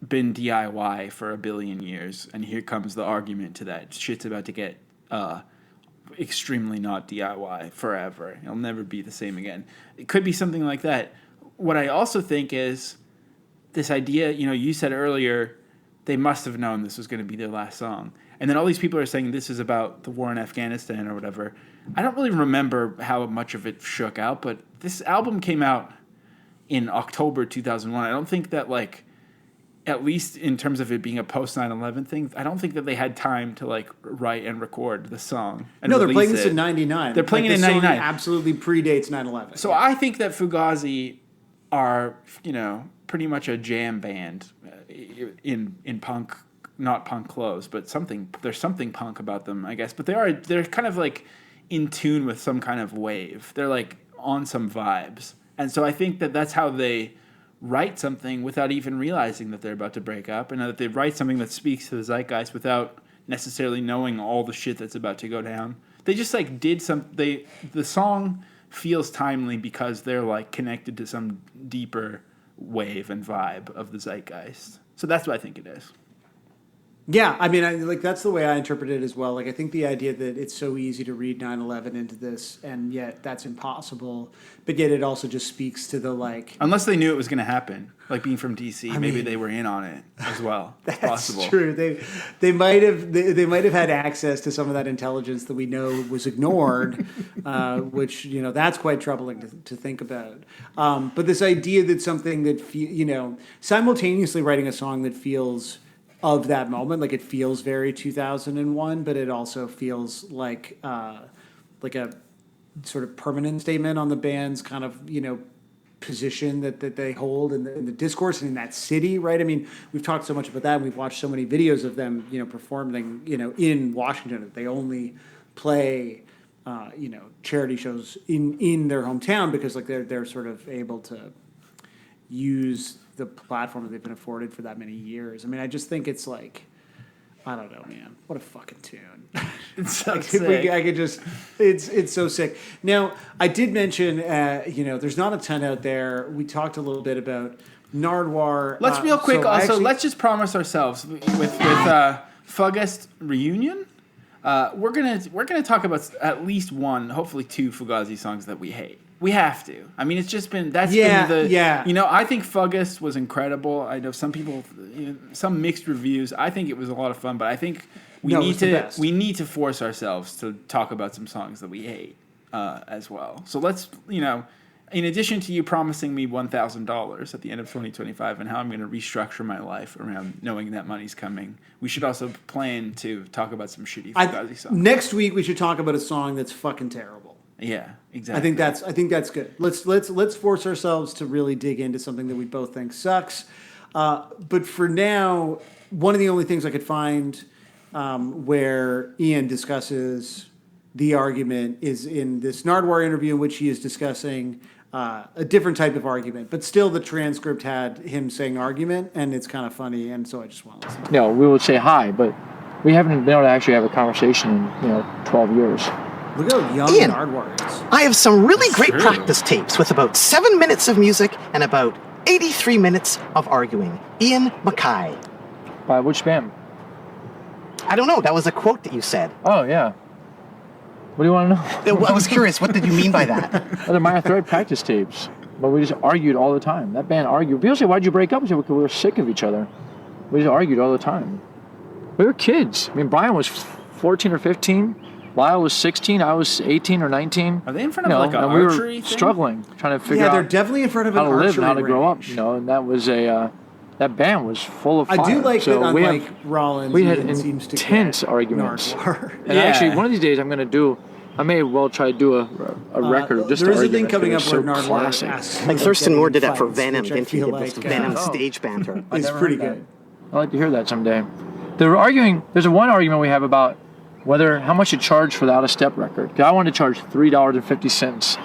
been DIY for a billion years, and here comes the argument to that. Shit's about to get extremely not DIY forever. It'll never be the same again. It could be something like that. What I also think is this idea, you said earlier, they must have known this was going to be their last song. And then all these people are saying this is about the war in Afghanistan or whatever. I don't really remember how much of it shook out, but this album came out in October 2001. I don't think that, at least in terms of it being a post 9/11 thing, I don't think that they had time to, write and record the song. And no, they're playing this in 99. They're playing it in 99. Absolutely predates 9/11. So I think that Fugazi are, pretty much a jam band in punk, not punk clothes, but there's something punk about them, I guess. But they're kind of in tune with some kind of wave. They're on some vibes. And so I think that that's how they write something without even realizing that they're about to break up, and that they write something that speaks to the zeitgeist without necessarily knowing all the shit that's about to go down. They just did the song feels timely because they're connected to some deeper wave and vibe of the zeitgeist. So that's what I think it is. Yeah, that's the way I interpret it as well. I think the idea that it's so easy to read 9/11 into this, and yet that's impossible. But yet it also just speaks to the Unless they knew it was going to happen, being from DC, maybe they were in on it as well. That's possible. True. They might have had access to some of that intelligence that we know was ignored, which that's quite troubling to think about. But this idea that something that simultaneously writing a song that feels of that moment, it feels very 2001, but it also feels like a sort of permanent statement on the band's kind of position that they hold in the discourse and in that city, right? We've talked so much about that, and we've watched so many videos of them performing in Washington. They only play charity shows in their hometown because they're sort of able to use the platform that they've been afforded for that many years. I just think it's I don't know, man. What a fucking tune. It's so I sick. could just, it's so sick. Now, I did mention, there's not a ton out there. We talked a little bit about Nardwuar. Let's real quick so I also, actually- let's just promise ourselves with FUGUZT Reunion, we're gonna talk about at least one, hopefully two Fugazi songs that we hate. We have to. I mean, it's just been been the I think FUGUZT was incredible. I know some people, some mixed reviews. I think it was a lot of fun, but I think we need to force ourselves to talk about some songs that we hate as well. So let's in addition to you promising me $1,000 at the end of 2025 and how I'm going to restructure my life around knowing that money's coming, we should also plan to talk about some shitty Fugazi songs. Next week we should talk about a song that's fucking terrible. Yeah, exactly. I think that's good. Let's force ourselves to really dig into something that we both think sucks. But for now, one of the only things I could find where Ian discusses the argument is in this Nardwuar interview in which he is discussing a different type of argument, but still the transcript had him saying argument, and it's kind of funny, and so I just want to listen. No, we would say hi, but we haven't been able to actually have a conversation in 12 years. Look how young Ian, Nardwuar is. I have some really great practice tapes with about 7 minutes of music and about 83 minutes of arguing. Ian Mackay. By which band? I don't know, that was a quote that you said. Oh, yeah. What do you want to know? I was curious, what did you mean by that? Well, they're Minor Threat practice tapes. But we just argued all the time. That band argued. People say, why'd you break up? We said, because we were sick of each other. We just argued all the time. We were kids. I mean, Brian was 14 or 15. Lyle was 16. I was 18 or 19. Are they in front of like an and we were archery thing? struggling, trying to figure Yeah, out they're definitely in front of an how to live and how to archery grow up. range. And that was that band was full of fire. I do like so that, we unlike Rollins, we had Ian seems to intense get arguments. Nardwuar. And actually, one of these days, I may well try to do a record just there to is a argue. thing coming up so where Nardwuar classic. asks Like about Thurston Moore getting did that for fights, Venom, which I didn't he? feel Did like, this Venom stage banter. It's pretty good. I'd like to hear that someday. They were arguing. There's one argument we have about how much to charge for the Out of Step record. 'Cause I wanted to charge $3.50.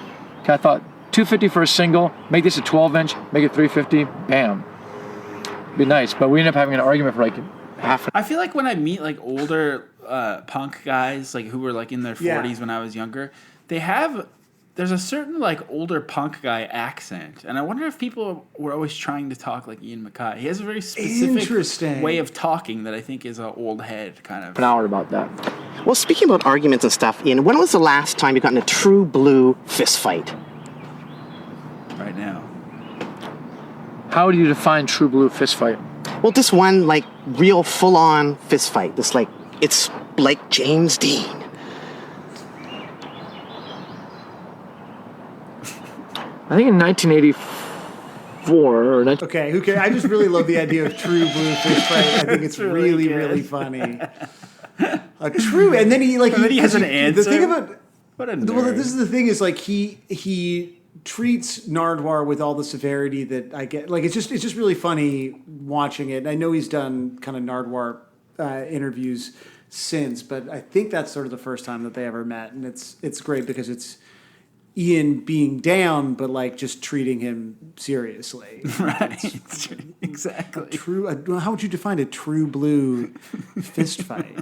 I thought $2.50 for a single. Make this a 12-inch. Make it $3.50. Bam. Be nice. But we ended up having an argument for like half an I feel like when I meet like older punk guys, like who were like in their 40s when I was younger, there's a certain like older punk guy accent, and I wonder if people were always trying to talk like Ian Mackay. He has a very specific way of talking that I think is an old head kind of. an hour about that. Well, speaking about arguments and stuff, Ian, when was the last time you got in a true blue fist fight? Right now. How do you define true blue fist fight? Well, this one, like, real full-on fist fight. It's like James Dean. I think in 1984 or Okay, who cares? I just really love the idea of true blue fist fight. I think it's really, really funny. A true, and then he has an answer. The thing about What a well, nerd. this is the thing is like he treats Nardwuar with all the severity that I get. Like it's just really funny watching it. I know he's done kind of Nardwuar interviews since, but I think that's sort of the first time that they ever met, and it's great because it's Ian being down, but like just treating him seriously. Right. Exactly. True. How would you define a true blue fist fight?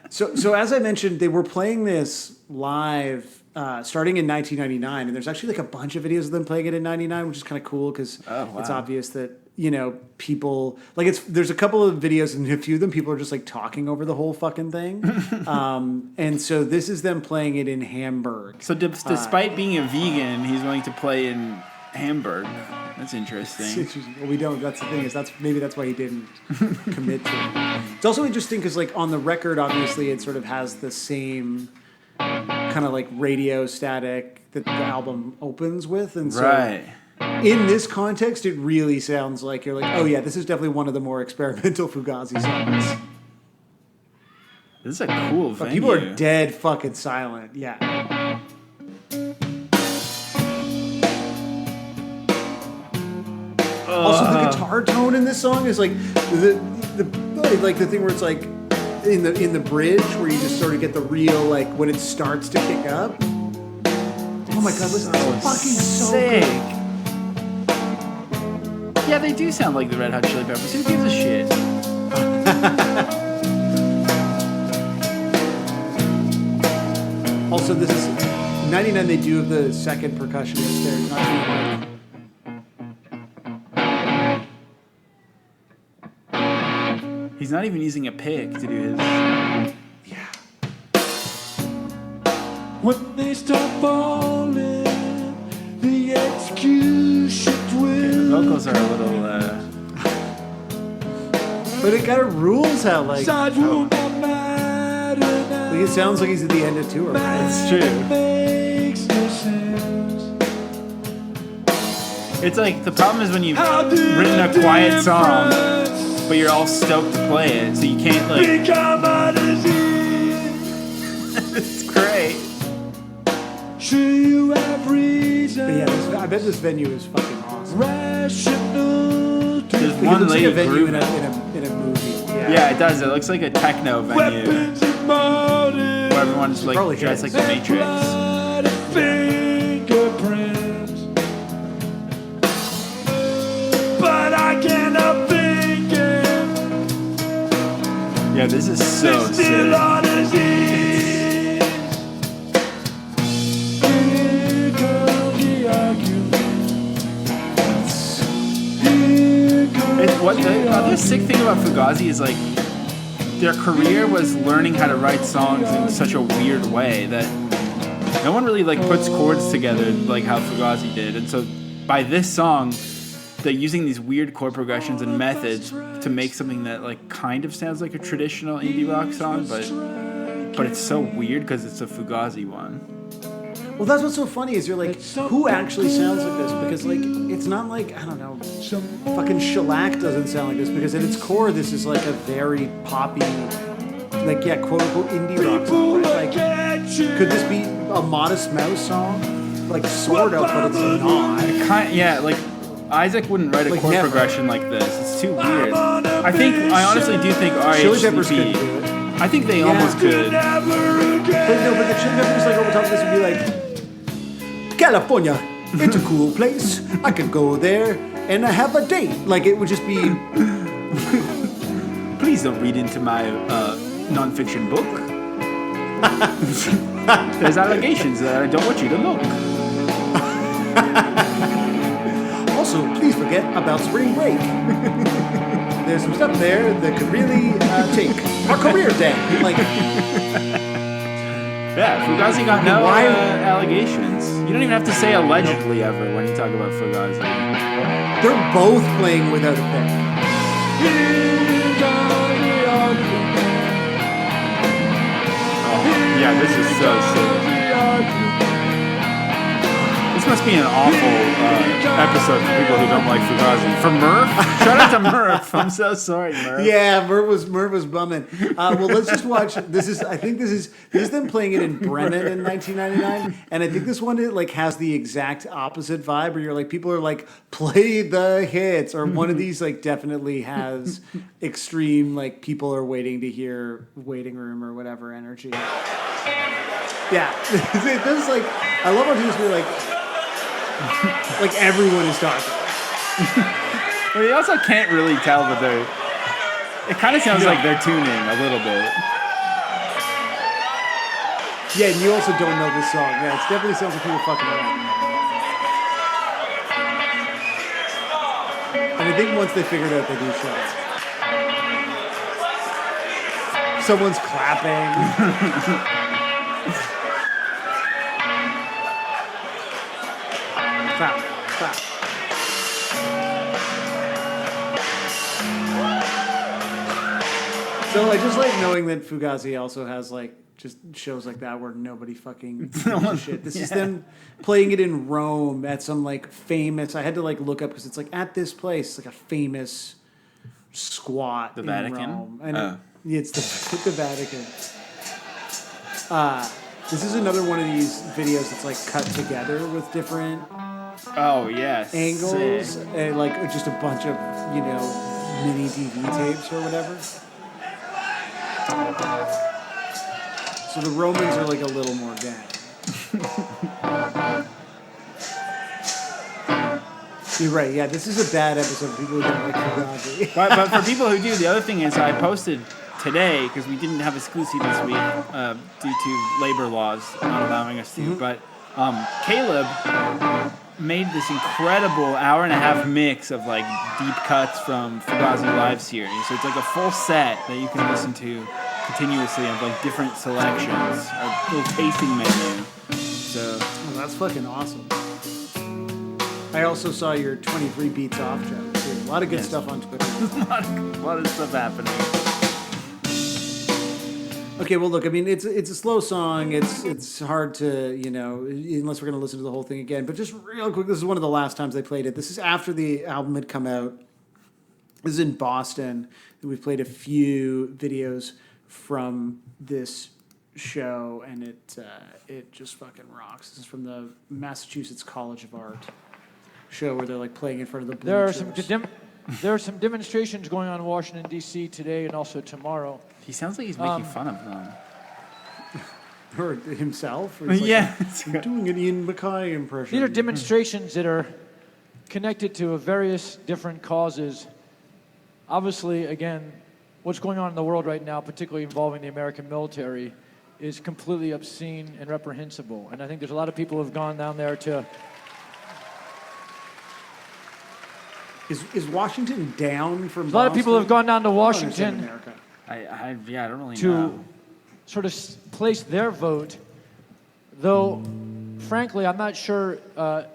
So as I mentioned, they were playing this live starting in 1999, and there's actually like a bunch of videos of them playing it in '99, which is kind of cool because it's obvious that people like there's a couple of videos and a few of them people are just like talking over the whole fucking thing, and so this is them playing it in Hamburg. So despite being a vegan, he's willing to play in Hamburg. That's interesting. Well, we don't. That's the thing is maybe that's why he didn't commit to it. It's also interesting because like on the record, obviously it sort of has the same kind of like radio static that the album opens with, and so in this context, it really sounds like you're like, oh yeah, this is definitely one of the more experimental Fugazi songs. This is a cool venue. People are dead fucking silent. Yeah. Also, the guitar tone in this song is like the thing where it's like in the bridge where you just sort of get the real like when it starts to kick up. Oh my god, listen, it's fucking so sick. good. Yeah, they do sound like the Red Hot Chili Peppers. Who gives a shit? Also, this is 99. They do have the second percussionist there. It's not even He's not even using a pick to do his. When they start falling, the execution will. The vocals are a little. But it kind of rules how like. Side will not matter now. Like, it sounds like he's at the end of tour. Right? It's true. Makes no sense. It's like the problem is when you've written a quiet song, but you're all stoked to play it, so you can't like. Become a disease. It's great. Sure you have reason. But yeah, I bet this venue is fucking awesome. Rational. There's Like, it one looks like a lady venue in grooving. a movie. Yeah, it does. It looks like a techno venue Weapons and motives. where everyone's like Probably dressed is. like the Matrix. Blood and fingerprints. But I can't help thinking. Yeah, this is so There's still sick. a disease. Here comes the arguments. Here comes What the other sick thing about Fugazi is like their career was learning how to write songs in such a weird way that no one really like puts chords together like how Fugazi did, and so by this song they're using these weird chord progressions and methods to make something that like kind of sounds like a traditional indie rock song, but it's so weird because it's a Fugazi one. Well, that's what's so funny is you're like, who actually sounds like this? Because like, it's not like, I don't know, fucking Shellac doesn't sound like this. Because at its core, this is like a very poppy, like yeah, quote unquote indie rock song. Right? Like, could this be a Modest Mouse song? Like sort of, but it's not. Yeah, like Isaac wouldn't write a Like, chord never. progression like this. It's too weird. I honestly do think Chili Peppers could RHCP. do it. I think they almost could. But no, but the Chili Peppers like over top of this would be like, California, it's a cool place. I could go there and have a date. Like it would just be. Please don't read into my non-fiction book. There's allegations that I don't want you to look. Also, please forget about spring break. There's some stuff there that could really take our career down. Like, Yeah, Fugazi got no Why- allegations. You don't even have to say allegedly ever when you talk about Fugazi. they're both playing without a pick. Yeah, this is so sick. This must be an awful episode for people who don't like Fugazi. For Murph? Shout out to Murph. I'm so sorry, Murph. Yeah, Merv was bumming. Well, let's just watch. This is them playing it in Bremen in 1999, and I think this one like has the exact opposite vibe where you're like people are like play the hits, or one of these like definitely has extreme like people are waiting to hear waiting room or whatever energy. Yeah, it does like I love how people be like everyone is talking. Well, you also can't really tell that they're... It kind of sounds like they're tuning a little bit. Yeah, and you also don't know this song. Yeah, it definitely sounds like people fucking around. And I think once they figure it out, they do shut up. Someone's clapping. Clap, clap. So I just like knowing that Fugazi also has like just shows like that where nobody fucking gives a shit. This is them playing it in Rome at some like famous. I had to like look up because it's like at this place, like a famous squat. The in Vatican? Rome. And Oh. it's the Vatican. This is another one of these videos that's like cut together with different Oh, yes. angles Sick. and like just a bunch of mini DV tapes or whatever. So the Romans are like a little more down. You're right. Yeah, this is a bad episode. People who don't like Fugazi. But for people who do, the other thing is I posted today, because we didn't have exclusive this week due to labor laws not allowing us to, but Caleb made this incredible hour-and-a-half mix of like deep cuts from Fugazi live series. So it's like a full set that you can listen to continuously of like different selections, a little tasting menu. So that's fucking awesome. I also saw your 23 beats off joke. Too. A lot of good stuff on Twitter. a lot of stuff happening. Okay, well, look, I mean, it's a slow song. It's hard to, unless we're going to listen to the whole thing again. But just real quick, this is one of the last times they played it. This is after the album had come out. This is in Boston. We've played a few videos from this show, and it just fucking rocks. This is from the Massachusetts College of Art show where they're like playing in front of the bleachers. There are some demonstrations going on in Washington, D.C. today and also tomorrow. He sounds like he's making fun of them. Or himself? Or yeah. I'm doing an Ian MacKay impression. These are demonstrations that are connected to various different causes. Obviously, again, what's going on in the world right now, particularly involving the American military, is completely obscene and reprehensible. And I think there's a lot of people who have gone down there to... Is Washington down from Boston? A lot of people have gone down to Washington I don't really to know. sort of place their vote, though, frankly, I'm not sure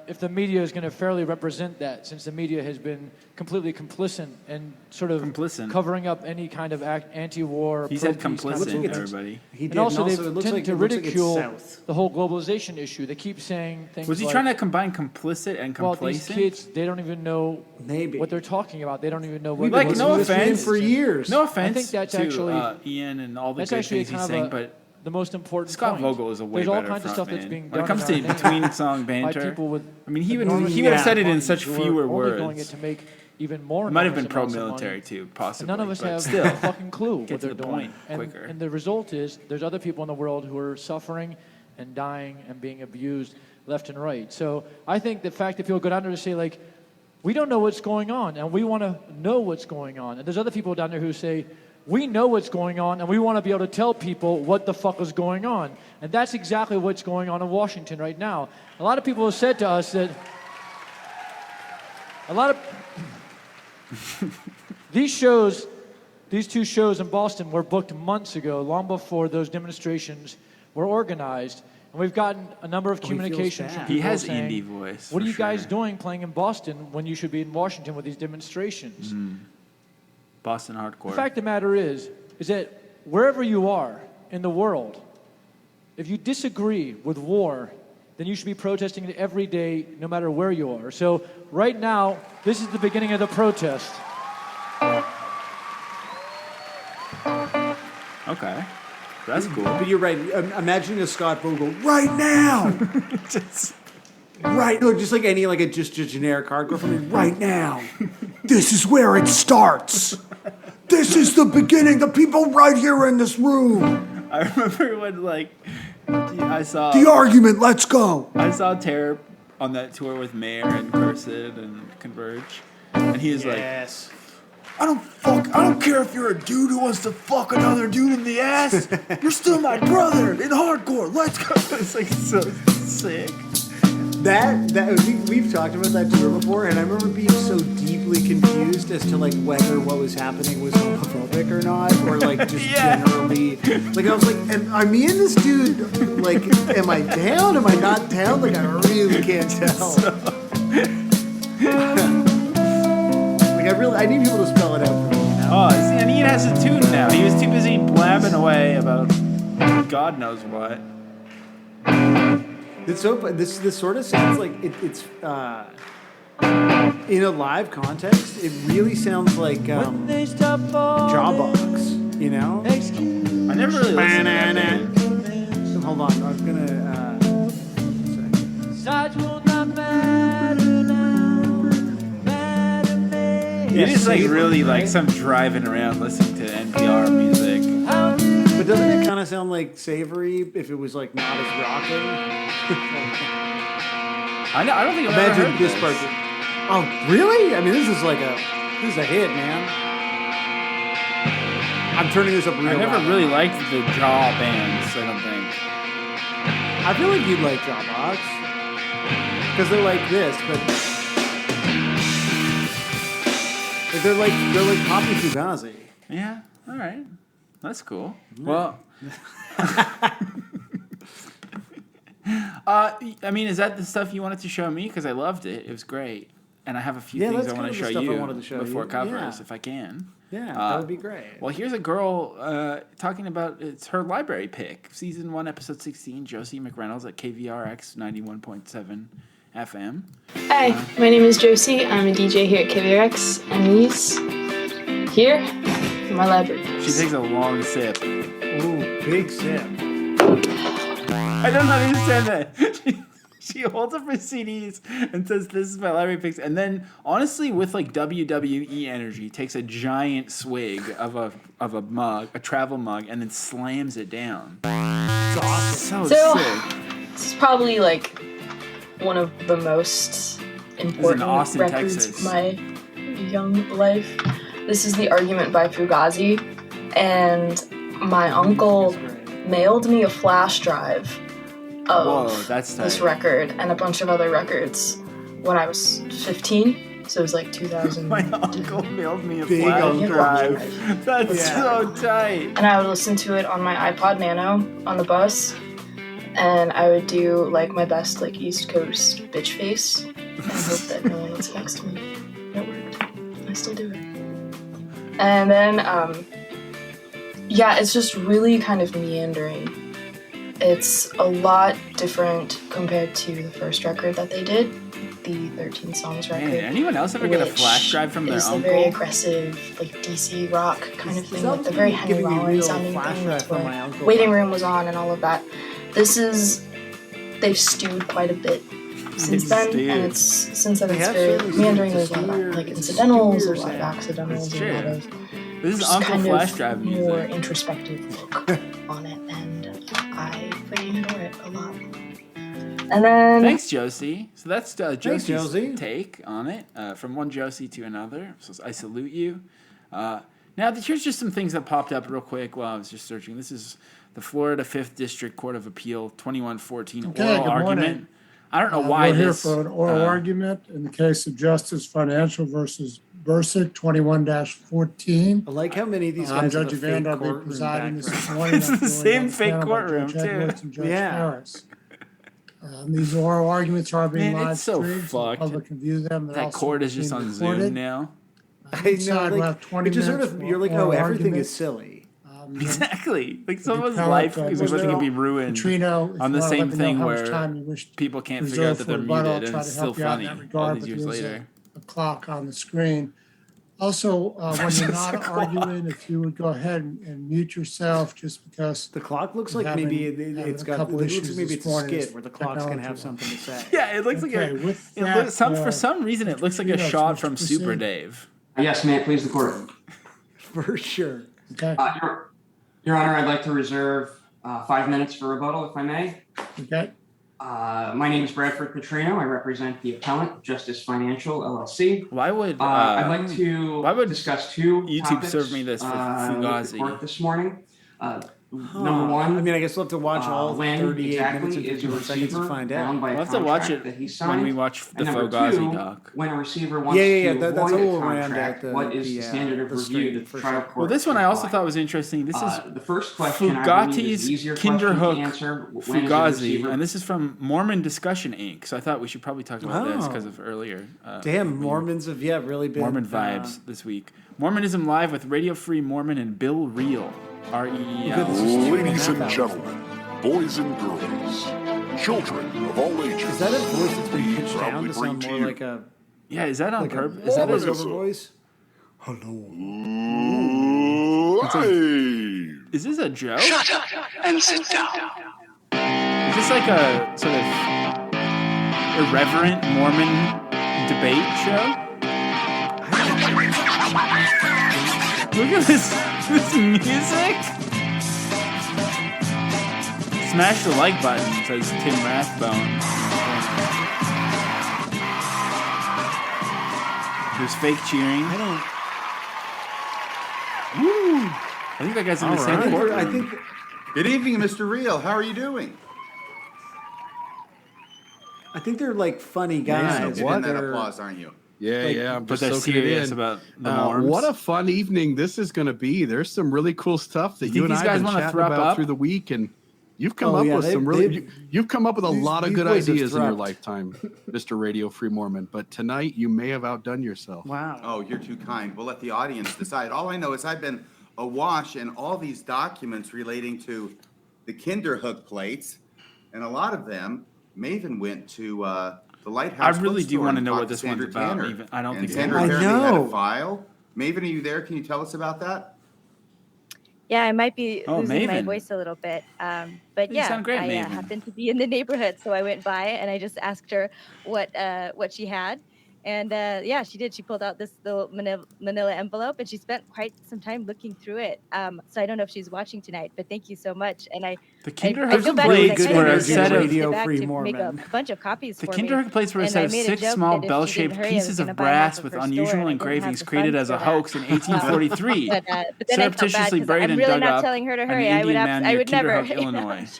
if the media is going to fairly represent that, since the media has been completely complicit and sort of covering up any kind of anti-war. He said complicit, everybody. He did. And also, it they looks tend like to it looks like it's ridicule south. the whole globalization issue. They keep saying things Was he like, trying to combine complicit and well, complacent? these kids, they don't even know Maybe what they're talking about. They don't even know what We've like, been no listening offense. for years. No offense I think that's to actually- Ian and all the that's good actually things kind he's of saying, a- but the most important Scott point. Vogel is a way There's all better kinds of stuff front that's man. being When it done comes to in our between name song by banter, people with I mean, he would enormous have said it in money such who are fewer only doing words. it to make even more. It might have been enormous amounts of pro-military money. too, possibly. And none of us but have still, a fucking clue get what to they're the doing. point And, quicker. and the result is there's other people in the world who are suffering and dying and being abused left and right. So I think the fact that people go down there to say, like, we don't know what's going on and we want to know what's going on. And there's other people down there who say, we know what's going on and we want to be able to tell people what the fuck is going on. And that's exactly what's going on in Washington right now. A lot of people have said to us that these two shows in Boston were booked months ago, long before those demonstrations were organized. And we've gotten a number of communications from people He has saying, indie voice. what are for you guys sure. doing playing in Boston when you should be in Washington with these demonstrations? Boston hardcore. The fact of the matter is that wherever you are in the world, if you disagree with war, then you should be protesting it every day, no matter where you are. So right now, this is the beginning of the protest. Okay, that's cool. But you're right. Imagine a Scott Vogel right now. Right, no, just like any just a generic hardcore from me. Right now, this is where it starts. This is the beginning. The people right here in this room. I remember when I saw The argument. Let's go. I saw Terror on that tour with Mayer and Cursed and Converge, and he was like, I don't care if you're a dude who wants to fuck another dude in the ass. You're still my brother in hardcore. Let's go. It's like so sick. We've talked about that tour before, and I remember being so deeply confused as to whether what was happening was homophobic or not, or just generally. I was like, am me and this dude am I down? Am I not down? I really can't tell. I need people to spell it out for me. Oh, see, and Ian has a tune now. He was too busy blabbing away about God knows what. This sort of sounds like it's in a live context. It really sounds like Jawbox, you know? I never really listened to that. Hold on, I'm gonna. It is really some driving around listening to NPR music. But doesn't it kind of sound like Savory if it was not as rocking? I don't think I've ever heard this part. Oh, really? I mean, this is a hit, man. I'm turning this up real I never loud. really liked the jaw bands, I don't think. I feel like you'd like Jawbox. Because they're like this, but... They're like Poppy Fugazi. Yeah, all right. That's cool. Well... I mean, is that the stuff you wanted to show me? Because I loved it. It was great. And I have a few things that's I want kind to of the show stuff I you wanted to show before you. covers, Yeah. if I can. Yeah, that would be great. Well, here's a girl talking about it's her library pick. Season 1, Episode 16, Josie McReynolds at KVRX 91.7 FM. Hi, my name is Josie. I'm a DJ here at KVRX, and these here are my library She books. takes a long sip. Ooh, big sip. I don't understand that. She holds up her CDs and says, "This is my library picks," and then, honestly, with like WWE energy, takes a giant swig of a mug, a travel mug, and then slams it down. It's awesome. So, sick. this is probably like one of the most important Austin, records Texas. of my young life. This is The Argument by Fugazi, and my uncle mailed me a flash drive of Whoa, that's this tight. record and a bunch of other records when I was 15. So it was like 2000. My uncle mailed me a Big flash uncle. drive. That's so tight. And I would listen to it on my iPod Nano on the bus, and I would do like my best like East Coast bitch face and hope that no one would text me. It worked. I still do it. And then yeah, it's just really kind of meandering. It's a lot different compared to the first record that they did, the 13 songs record. Man, did anyone else ever get a which flash drive from their is uncle? a very aggressive, like DC rock kind of thing, like the very Henry giving me Rollins real sounding flash thing. drive That's from where my uncle. Waiting Room was on and all of that. This is, they've stewed quite a bit since then, stewed. and it's since then They it's have very certainly meandering. stewed. There's a lot of like It's a incidentals, stewier a lot of sound. accidentals, It's a lot true. of This is just Uncle kind Flash of Drive more music. introspective look on it, and I freaking adore it a lot. And then Thanks, Josie. So that's Josie's Josie. take on it. From one Josie to another. So I salute you. Now, here's just some things that popped up real quick while I was just searching. This is the Florida 5th District Court of Appeal 2114 Okay, oral good argument. morning. I don't know why We're here this... for an oral argument in the case of Justice Financial versus Bursick, 21-14. I like how many of these I'm guys have Judge a fake Evander. I'll be courtroom presiding this background. morning. It's I'm the joined same on the fake panel by courtroom, Judge too. Edwards and Judge Yeah. Harris. These oral arguments are being Man, live it's so streamed, so the fucked. public can view them. They're That also court is just being on recorded. Zoom now. I know, Inside, we'll like, have 20 it just sort minutes of, for you're like, oral oh, everything argument. is silly. Exactly. Like someone's appellate, life is was going to there- be ruined Petrino, if on you the wanna same let me know thing how much where time you wish to people can't figure out reserve that for they're rebuttal, muted, I'll and try it's to still help you out in funny that all regard, these but years there is later. a clock on the screen. Also, when There's you're just a not clock. arguing, if you would go ahead and mute yourself, just because The clock looks like having- maybe having it's a got, it couple looks issues like maybe this it's a morning skit where the clock's going to have technology. something to say. Yeah, it looks Okay, like with it that, for some reason it looks like a Petrino, shot Mr. from Proceed. Super Dave. Yes, may it please the court. For sure. Okay, Your Honor, I'd like to reserve 5 minutes for rebuttal, if I may. okay. My name is Bradford Petrino. I represent the appellant, Justice Financial, LLC. Why would I'd like to why would discuss two YouTube topics, serve me this for with Fugazi? the court this morning. Huh. Number one, I mean, I guess we'll have to watch all when 38 exactly minutes and is a 51 seconds to receiver find bound out. by a We'll have to watch contract it that he when signed? we watch the And number Fugazi two, doc. when a receiver wants Yeah, to that's avoid all a we'll round contract, out what is the standard of the review stream, that for the trial sure. court Well, this one I also should thought was interesting. This is apply? The first question I believe is Fugati's the easier question to Kinderhook answer. When is a Fugazi, receiver- and this is from Mormon Discussion Inc. So I thought we should probably talk about this Oh. because of earlier. Damn, Mormons have, really been... Mormon vibes this week. Mormonism Live with Radio Free Mormon and Bill Reel. R-E-E-L. Ladies and gentlemen, boys and girls, children of all ages. Is that a voice that's been we pitched down proudly to bring sound to more you like a... Yeah, is that on Like a purpose? Is that Mormonism. voiceover voice? Live. Is this a joke? Shut up and sit down. Is this like a sort of irreverent Mormon debate show? Look at this music. Smash the like button, says Tim Rathbone. There's fake cheering. I don't... Woo! I think that guy's in the All same right. courtroom. I think Good evening, Mr. Real. How are you doing? they're like funny guys. You're but in that they're- applause, aren't you? Yeah, Like, yeah. I'm But just they're soaking it serious in. about the norms. What a fun evening this is going to be. There's some really cool stuff that You you, think and I these have guys been wanna chatting thrup about up? through the week, and you've come Oh, up yeah, with they've- some really. they've- You've come up with a lot of these good boys have ideas in your thrupped. lifetime, Mr. Radio Free Mormon. But tonight you may have outdone yourself. Wow. Oh, you're too kind. We'll let the audience decide. All I know is I've been awash in all these documents relating to the Kinderhook plates, and a lot of them, Maven went to the Lighthouse. I really do bookstore wanna and know talked what to this one's Sandra about, Tanner. even. I don't And think Sandra I apparently had know. a file. Maven, are you there? Can you tell us about that? Yeah, I might be Oh, losing my Maven. voice a little bit. But You yeah, sound great, I Maven. happened to be in the neighborhood, so I went by and I just asked her what she had. And yeah, she did. She pulled out this little manila envelope, and she spent quite some time looking through it. So I don't know if she's watching tonight, but thank you so much. And I The I Kinderhook feel bad plates because I were kinda a used it set of Radio back Free to make a Mormon. bunch of copies The for me. Kinderhook plates were a And set I of made a 6 joke small that if she didn't bell-shaped hurry, I pieces was of gonna buy half brass of with her store, unusual and I didn't have engravings the created funds as a for that. hoax in 1843. But then I felt bad Surreptitiously 'cause buried I'm and really dug not up telling her to an hurry. I would Indian man I near would never. Kinderhook, You know, Illinois.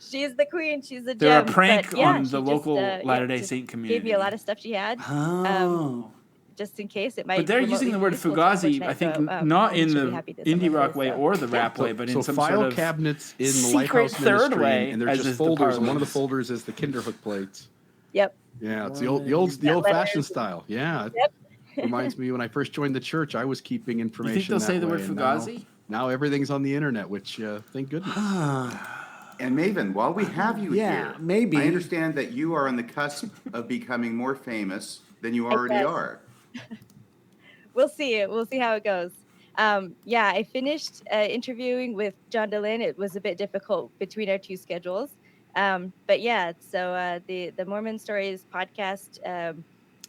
she's the queen. She's the They were a gem. prank But yeah, on she the just, local yeah, Latter-day just Saint gave me community. a lot of stuff she had. Oh. Just in case it might. But they're using the word remotely be useful Fugazi, tonight, I think, so, not in she'll be the happy that someone indie rock is, way so. or the rap way, but in some file sort of cabinets in the secret Lighthouse third Ministry, way, and they're as just is the folders. And one of the parlance. folders is the Kinderhook plates. Yep. Yeah, it's the old-fashioned style. Yeah. Yep. Reminds me when I first joined the church, I was keeping information. they'll that say the way, word and Fugazi? Now everything's on the internet, which thank goodness. And Maven, while we have you Yeah, here, maybe. I understand that you are on the cusp of becoming more famous than you already guess. are. We'll see. We'll see how it goes. Yeah, I finished interviewing with John Dehlin. It was a bit difficult between our two schedules. But yeah, so the Mormon Stories podcast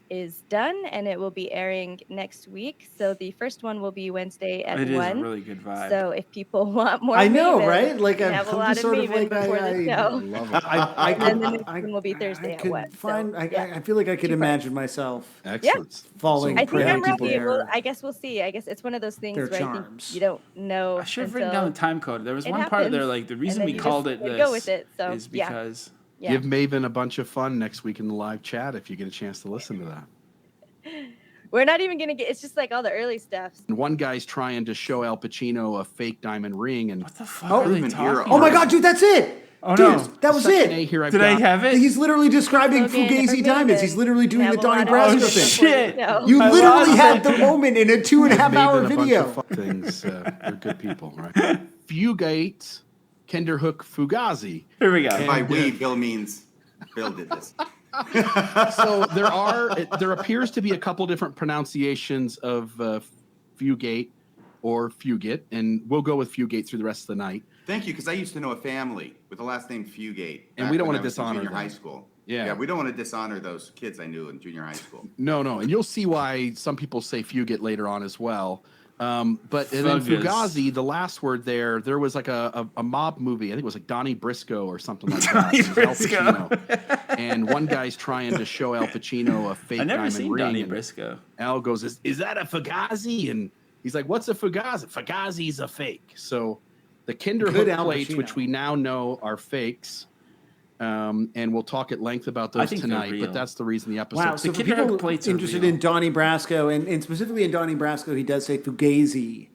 is done, and it will be airing next week. So the first one will be Wednesday at It is 1. a really good vibe. So if people want more, I know, Maven, right? Like, we I'm have a just lot of sort of Maven like, before the show. Love it. I And then the could, next one will be Thursday at could 1. find. So, I feel like I could Two imagine myself Excellent. falling I think prey I'm to ready. their. Well, I guess we'll see. I guess it's one of those things their where I charms. think you don't know. I should have written down the time code. There was it one part there, happens, like the and reason then we you called just it this go with it. So is yeah. because Yeah. Give Maven a bunch of fun next week in the live chat if you get a chance to listen to that. We're not even gonna get. It's just like all the early stuff. And one guy's trying to show Al Pacino a fake diamond ring, and what the fuck Oh, are they even talking here- about? Oh my God, dude, that's it. Oh, Dude, no. that was Section it. A here I've Did I got- have it? He's literally describing Slogan Fugazi for diamonds. Maven. He's literally doing Have the a lot Donnie of Brasco options thing. before the Shit. show. You I literally lost had it. the moment in a 2.5 hour Maven a bunch video. of fuck things. They're good people, right? Fugate, Kinderhook, Fugazi. Here we go. By we, Bill means Bill did this. So there appears to be a couple different pronunciations of Fugate or Fugate, and we'll go with Fugate through the rest of the night. Thank you, because I used to know a family with the last name Fugate. And back we don't when wanna I was in dishonor junior them. high school. Yeah. We don't want to dishonor those kids I knew in junior high school. No, and you'll see why some people say Fugate later on as well. But and then Fugazi. Fugazi, the last word there was like a mob movie. I think it was like Donnie Briscoe or something like that. Donnie It was Al Briscoe. Pacino. And one guy's trying to show Al Pacino a fake I never diamond seen ring. Donnie and Briscoe. Al goes, is that a Fugazi? And he's like, what's a Fugazi? Fugazi's a fake. So the Good Kinderhook Al plates, Pacino. which we now know are fakes, and we'll talk at length about I those think they're tonight, real. but that's the reason the episode. Wow, so for Kinderhook people plates are interested real. in Donnie Brasco, and specifically in Donnie Brasco, he does say Fugazi,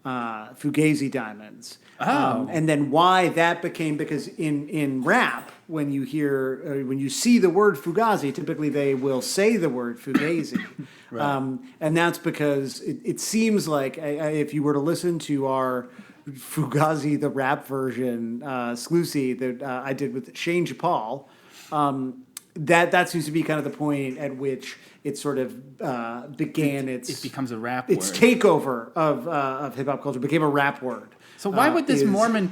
Fugazi diamonds. Oh. And then why that became, because in rap, when you hear, when you see the word Fugazi, typically they will say the word Fugazi. And that's because it seems like, if you were to listen to our Fugazi, the rap version, Sluicy, that I did with Shane Paul, that seems to be kind of the point at which it sort of began It becomes a rap its word. takeover of hip hop culture, became a rap word. So why would this is- Mormon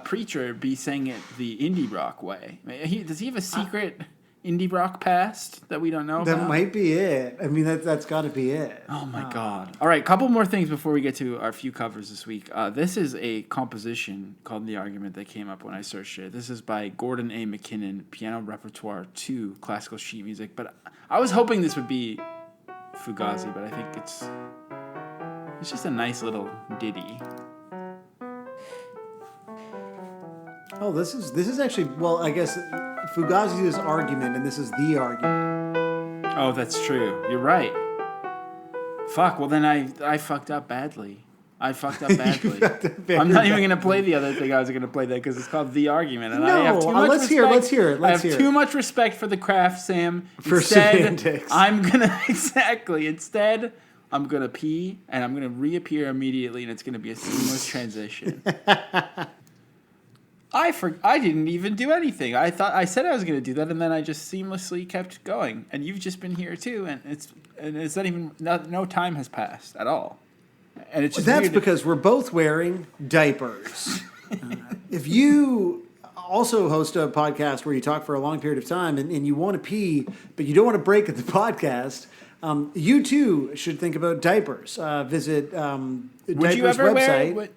preacher be saying it the indie rock way? Does he have a secret indie rock past that we don't know That about? might be it. I mean, that's got to be it. Oh my God. All right, couple more things before we get to our few covers this week. This is a composition called The Argument that came up when I searched it. This is by Gordon A. McKinnon, Piano Repertoire 2, Classical Sheet Music. But I was hoping this would be Fugazi, but I think it's It's just a nice little ditty. Oh, this is actually, well, I guess Fugazi's argument, and this is the argument. Oh, that's true. You're right. Fuck. Well, then I fucked up badly. I'm not even gonna play the other thing I was gonna play that because it's called The Argument, and I have too much let's hear it. I have too much respect for the craft, Sam. For semantics. Instead, I'm gonna pee and I'm gonna reappear immediately, and it's gonna be a seamless transition. I didn't even do anything. I said I was going to do that, and then I just seamlessly kept going. And you've just been here too, and it's not even no time has passed at all. And it's just that's weird. because we're both wearing diapers. If you also host a podcast where you talk for a long period of time and you want to pee, but you don't want to break at the podcast, you too should think about diapers. Visit Diapers website.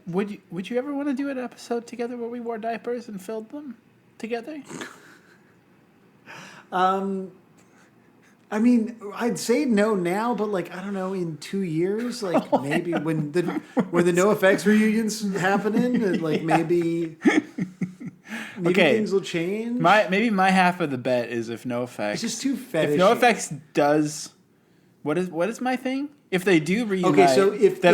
Would you ever want to do an episode together where we wore diapers and filled them together? I mean, I'd say no now, but like I don't know, in 2 years, like maybe when the NoFX reunions happening, like maybe things will change. Maybe my half of the bet is if NoFX. It's just too fetishy. If NoFX does, what is my thing? If they do reunite, okay, so if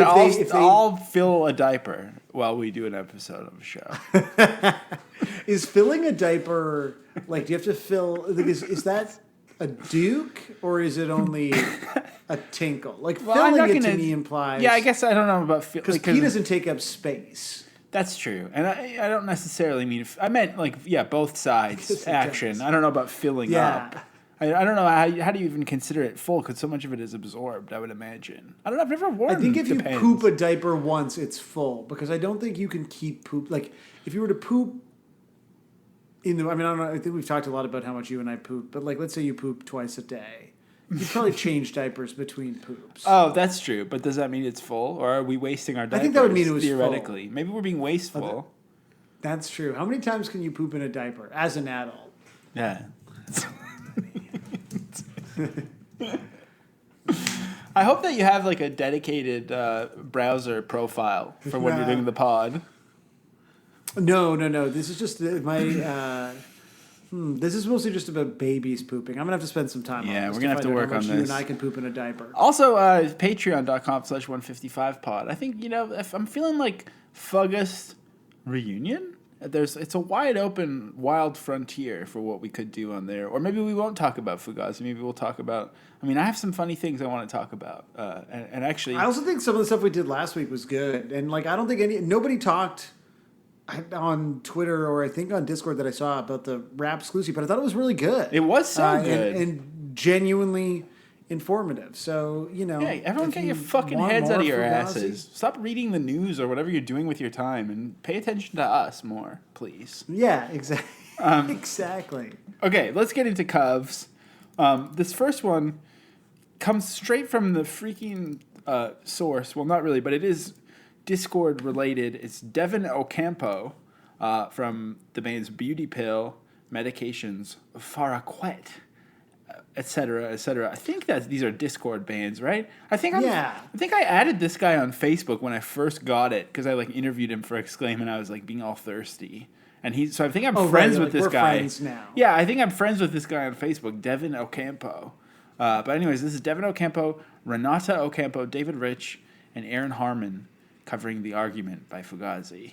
I'll fill a diaper while we do an episode of a show. Is filling a diaper like? Do you have to fill? Like, is that a duke or is it only a tinkle? Like filling it to me implies. Yeah, I guess I don't know about because pee doesn't take up space. That's true, and I don't necessarily mean. I meant both sides action. I don't know about filling up. I don't know how do you even consider it full because so much of it is absorbed. I would imagine. I don't know. I've never worn. I think if you poop a diaper once, it's full because I don't think you can keep poop. Like if you were to poop. I don't know. I think we've talked a lot about how much you and I poop, but like, let's say you poop twice a day, you probably change diapers between poops. Oh, that's true. But does that mean it's full, or are we wasting our diapers? I think that would mean it was theoretically. Full. Maybe we're being wasteful. That's true. How many times can you poop in a diaper as an adult? Yeah. I hope that you have like a dedicated browser profile for when you're doing the pod. No. This is just my. This is mostly just about babies pooping. I'm gonna have to spend some time. Yeah, on this we're gonna have to work on this. You and I can poop in a diaper. Also, Patreon.com/155pod. I think if I'm feeling like FUGUZT reunion. It's a wide open, wild frontier for what we could do on there. Or maybe we won't talk about Fugazi. Maybe we'll talk about. I mean, I have some funny things I want to talk about. And actually, I also think some of the stuff we did last week was good. And like, I don't think nobody talked on Twitter or I think on Discord that I saw about the rap exclusive, but I thought it was really good. It was so good and genuinely informative. So everyone get your fucking heads out of your asses. Stop reading the news or whatever you're doing with your time and pay attention to us more, please. Yeah, exactly. Exactly. Okay, let's get into Covs. This first one comes straight from the freaking source. Well, not really, but it is Discord related. It's Devin Ocampo from the band's Beauty Pill, Medications, Faraquet, etc., etc. I think that these are Discord bands, right? I think I added this guy on Facebook when I first got it because I like interviewed him for Exclaim and I was like being all thirsty. And I think I'm friends with this guy. Friends now. Yeah, I think I'm friends with this guy on Facebook, Devin Ocampo. But anyways, this is Devin Ocampo, Renata Ocampo, David Rich, and Aaron Harmon covering The Argument by Fugazi.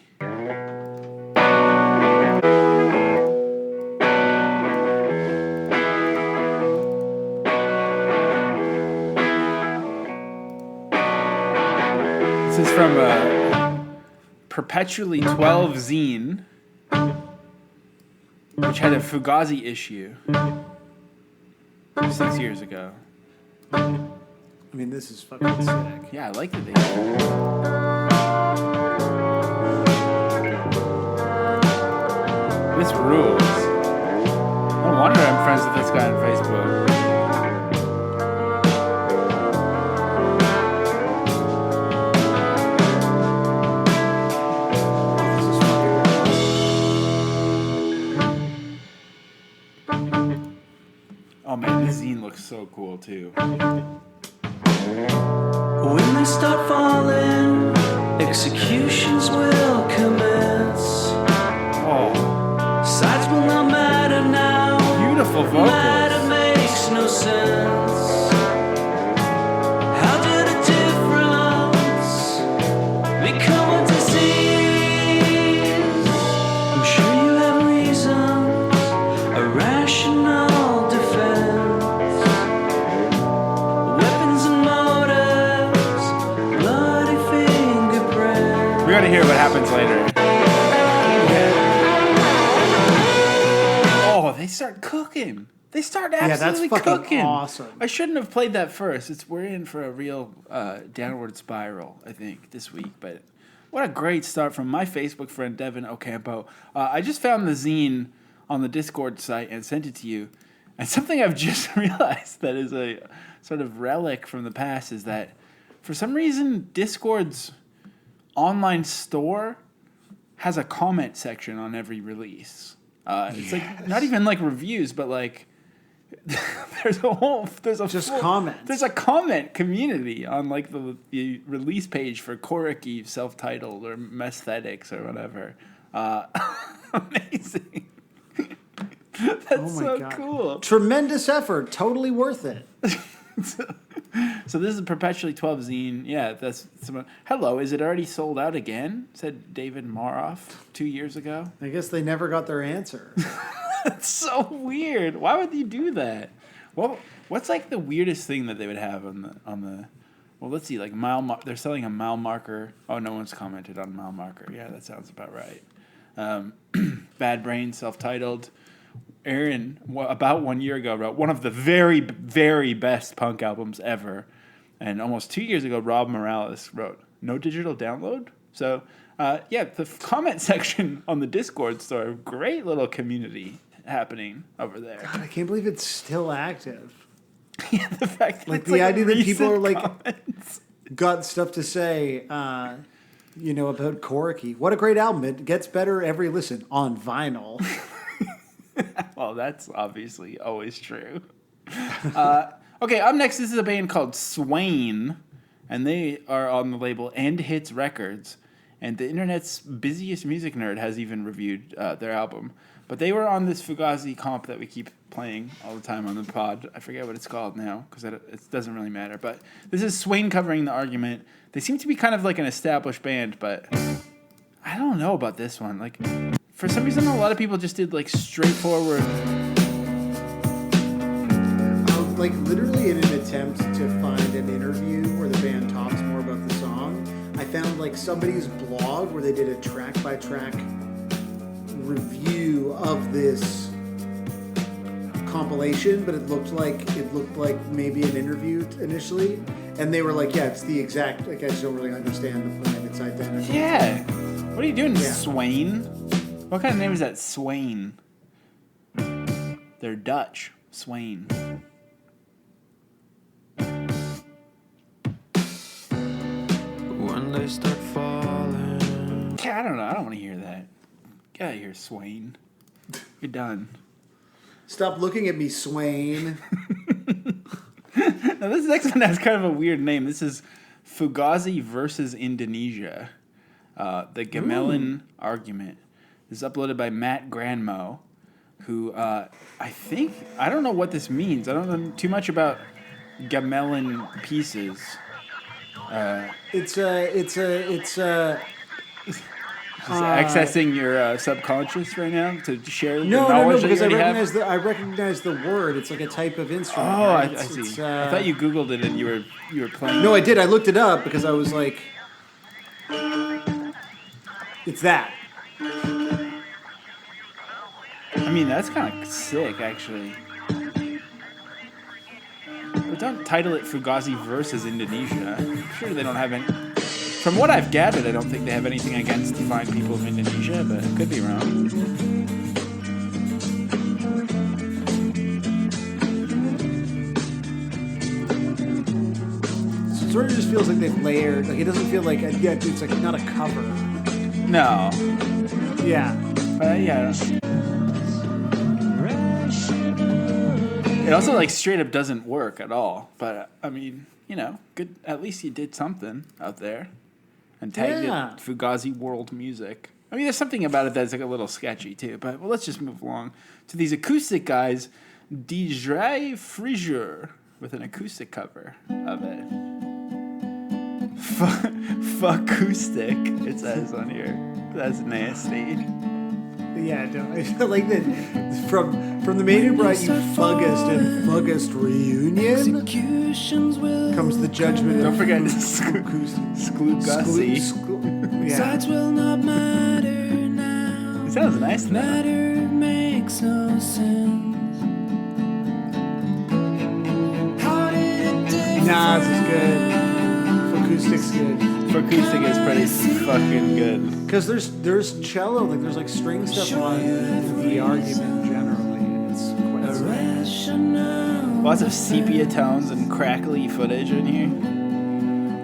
This is from Perpetually 12 zine, which had a Fugazi issue 6 years ago. I mean, this is fucking sick. Yeah, I like the date. This rules. No wonder I'm friends with this guy on Facebook. Oh man, this zine looks so cool too. When they start falling, executions will commence. Sides will not matter now. Beautiful vocals. Matter makes no sense. How did a difference become a disease? I'm sure you have reasons, a rational defense. Weapons and motives, bloody fingerprints. We gotta hear what happens later. Oh, they start cooking. They start absolutely that's fucking cooking. awesome. I shouldn't have played that first. We're in for a real downward spiral, I think, this week. But what a great start from my Facebook friend, Devin Ocampo. I just found the zine on the Discord site and sent it to you. And something I've just realized that is a sort of relic from the past is that for some reason, Discord's online store has a comment section on every release. It's like not even like reviews, but like there's a comments. There's a comment community on like the release page for Koriki self-titled or Mesthetics or whatever. Amazing. That's so cool. Tremendous effort. Totally worth it. So this is Perpetually 12 zine. Yeah, that's someone. Hello, is it already sold out again? Said David Maroff 2 years ago. I guess they never got their answer. That's so weird. Why would you do that? Well, what's like the weirdest thing that they would have on the? Well, let's see. Like they're selling a mile marker. Oh, no one's commented on mile marker. Yeah, that sounds about right. Bad Brain, self-titled. Aaron, about 1 year ago, wrote one of the very, very best punk albums ever. And almost 2 years ago, Rob Morales wrote, no digital download? So, the comment section on the Discord store, great little community happening over there. God, I can't believe it's still active. Yeah, the fact that like it's the like idea that people are like comments. Got stuff to say, about Koriki. What a great album! It gets better every listen on vinyl. Well, that's obviously always true. Okay, up next, this is a band called Swain, and they are on the label End Hits Records, and the internet's busiest music nerd has even reviewed their album. But they were on this Fugazi comp that we keep playing all the time on the pod. I forget what it's called now, because it doesn't really matter. But this is Swain covering The Argument. They seem to be kind of like an established band, but I don't know about this one. Like, for some reason, a lot of people just did like straightforward. Like literally in an attempt to find an interview where the band talks more about the song, I found like somebody's blog where they did a track-by-track review of this compilation, but it looked like maybe an interview initially, and they were like, "Yeah, it's the exact." Like, I just don't really understand the point. It's identical. Yeah. What are you doing, Swain? What kind of name is that, Swain? They're Dutch. Swain. When they start falling. Yeah, I don't know. I don't want to hear that. Get out of here, Swain. You're done. Stop looking at me, Swain. Now, this next one has kind of a weird name. This is Fugazi versus Indonesia. The Gamelin Argument. This is uploaded by Matt Granmo, who I don't know what this means. I don't know too much about Gamelin pieces. It's accessing your subconscious right now to share the No, knowledge because that you I have? recognize the word. It's like a type of instrument. Oh, right? I see. I thought you Googled it and you were playing. No, I did. I looked it up because I was like, it's that. I mean, that's kind of sick, actually. But don't title it Fugazi versus Indonesia. I'm sure they don't have any. From what I've gathered, I don't think they have anything against the fine people of Indonesia, but I could be wrong. So it sort of just feels like they've layered. Like it doesn't feel like it's like not a cover. No. Yeah. Yeah. It also like straight up doesn't work at all. But I mean, you know, good. At least you did something out there, and tagged it Fugazi World Music. I mean, there's something about it that's like a little sketchy too. But well, let's just move along to these acoustic guys, DJ Frazier, with an acoustic cover of it. Fugazi, it says on here. That's nasty. Yeah, I feel like that from the man who brought you FUGUZT and FUGUZT Reunion comes the judgment. Don't forget Fugazi. Yeah. Will not matter now. It sounds nice. Matter makes no sense. How did it dig? Nah, this is good. Acoustic's good. Acoustic is pretty fucking good. Because there's cello, like there's like string stuff on the argument generally. It's quite rational. Lots of sepia tones and crackly footage in here.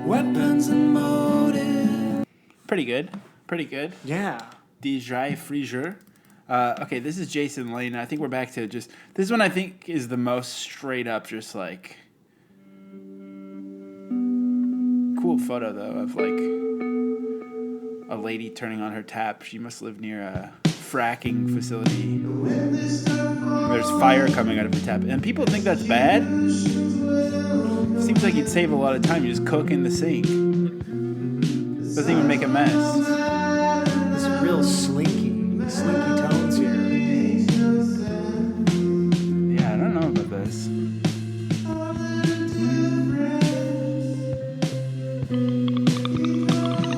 Weapons and motive. Pretty good. Pretty good. Yeah. DJ Frazier. Okay, this is Jason Lane. I think we're back to just this one. I think is the most straight up, just like cool photo though of like a lady turning on her tap. She must live near a fracking facility. There's fire coming out of the tap, and people think that's bad. Seems like you'd save a lot of time. You just cook in the sink. Doesn't even make a mess. This is real slinky tones here. Yeah, I don't know about this.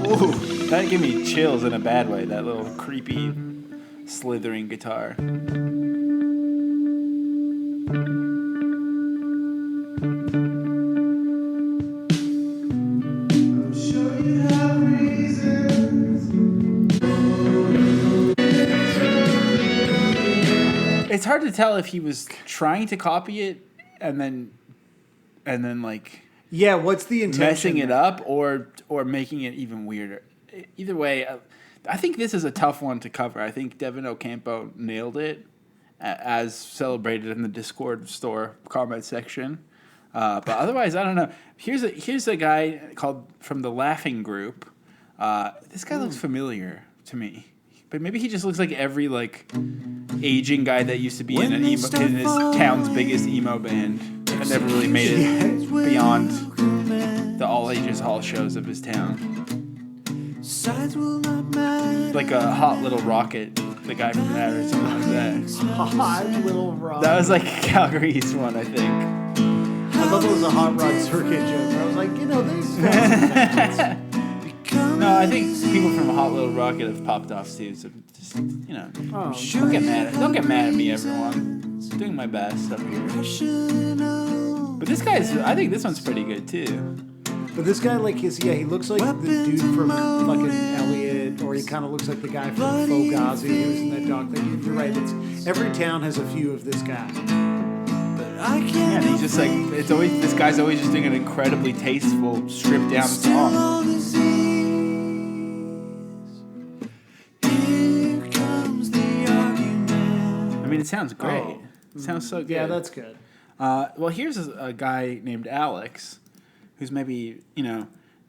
Ooh, that gave me chills in a bad way. That little creepy, slithering guitar. It's hard to tell if he was trying to copy it and then like yeah, what's the intention? Messing it up or making it even weirder. Either way, I think this is a tough one to cover. I think Devin Ocampo nailed it, as celebrated in the Discord store comment section. But otherwise, I don't know. Here's a guy called from the Laughing Group. This guy looks familiar to me. But maybe he just looks like every like aging guy that used to be in his town's biggest emo band and never really made it beyond the all ages hall shows of his town. Like a Hot Little Rocket, the guy from that or something like that. Hot Little Rocket. That was like Calgary's one, I think. I thought it was a Hot Rod Circuit joke. I was like, you know, these guys. No, I think people from Hot Little Rocket have popped off too. So just don't get mad at me, everyone. I'm doing my best up here. But this I think this one's pretty good too. But this guy, like, he looks like the dude from fucking Elliot, or he kind of looks like the guy from Fugazi who's in that dog thing. You're right. Every town has a few of this guy. Yeah, and he's just like this guy's always just doing an incredibly tasteful, stripped down song. I mean, it sounds great. It sounds so good. Yeah, that's good. Well, here's a guy named Alex, who's maybe,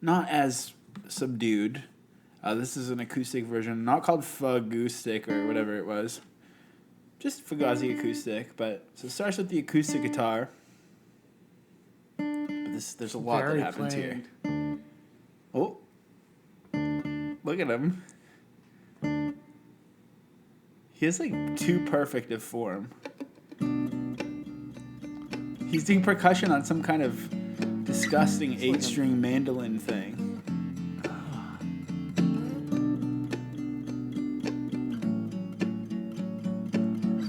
not as subdued. This is an acoustic version, not called Fugustic or whatever it was. Just Fugazi acoustic, so it starts with the acoustic guitar. But there's a lot that happens here. Oh, look at him. He has like too perfect of form. He's doing percussion on some kind of disgusting 8-string mandolin thing.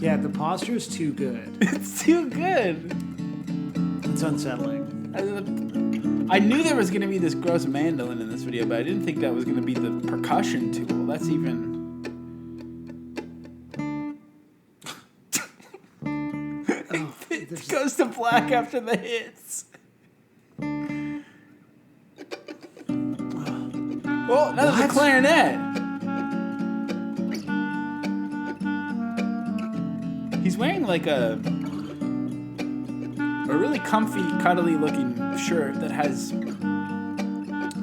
Yeah, the posture is too good. It's too good. It's unsettling. I knew there was going to be this gross mandolin in this video, but I didn't think that was going to be the percussion tool. That's even... It goes to black after the hits. Oh, that was a clarinet. He's wearing like a a really comfy, cuddly looking shirt that has, I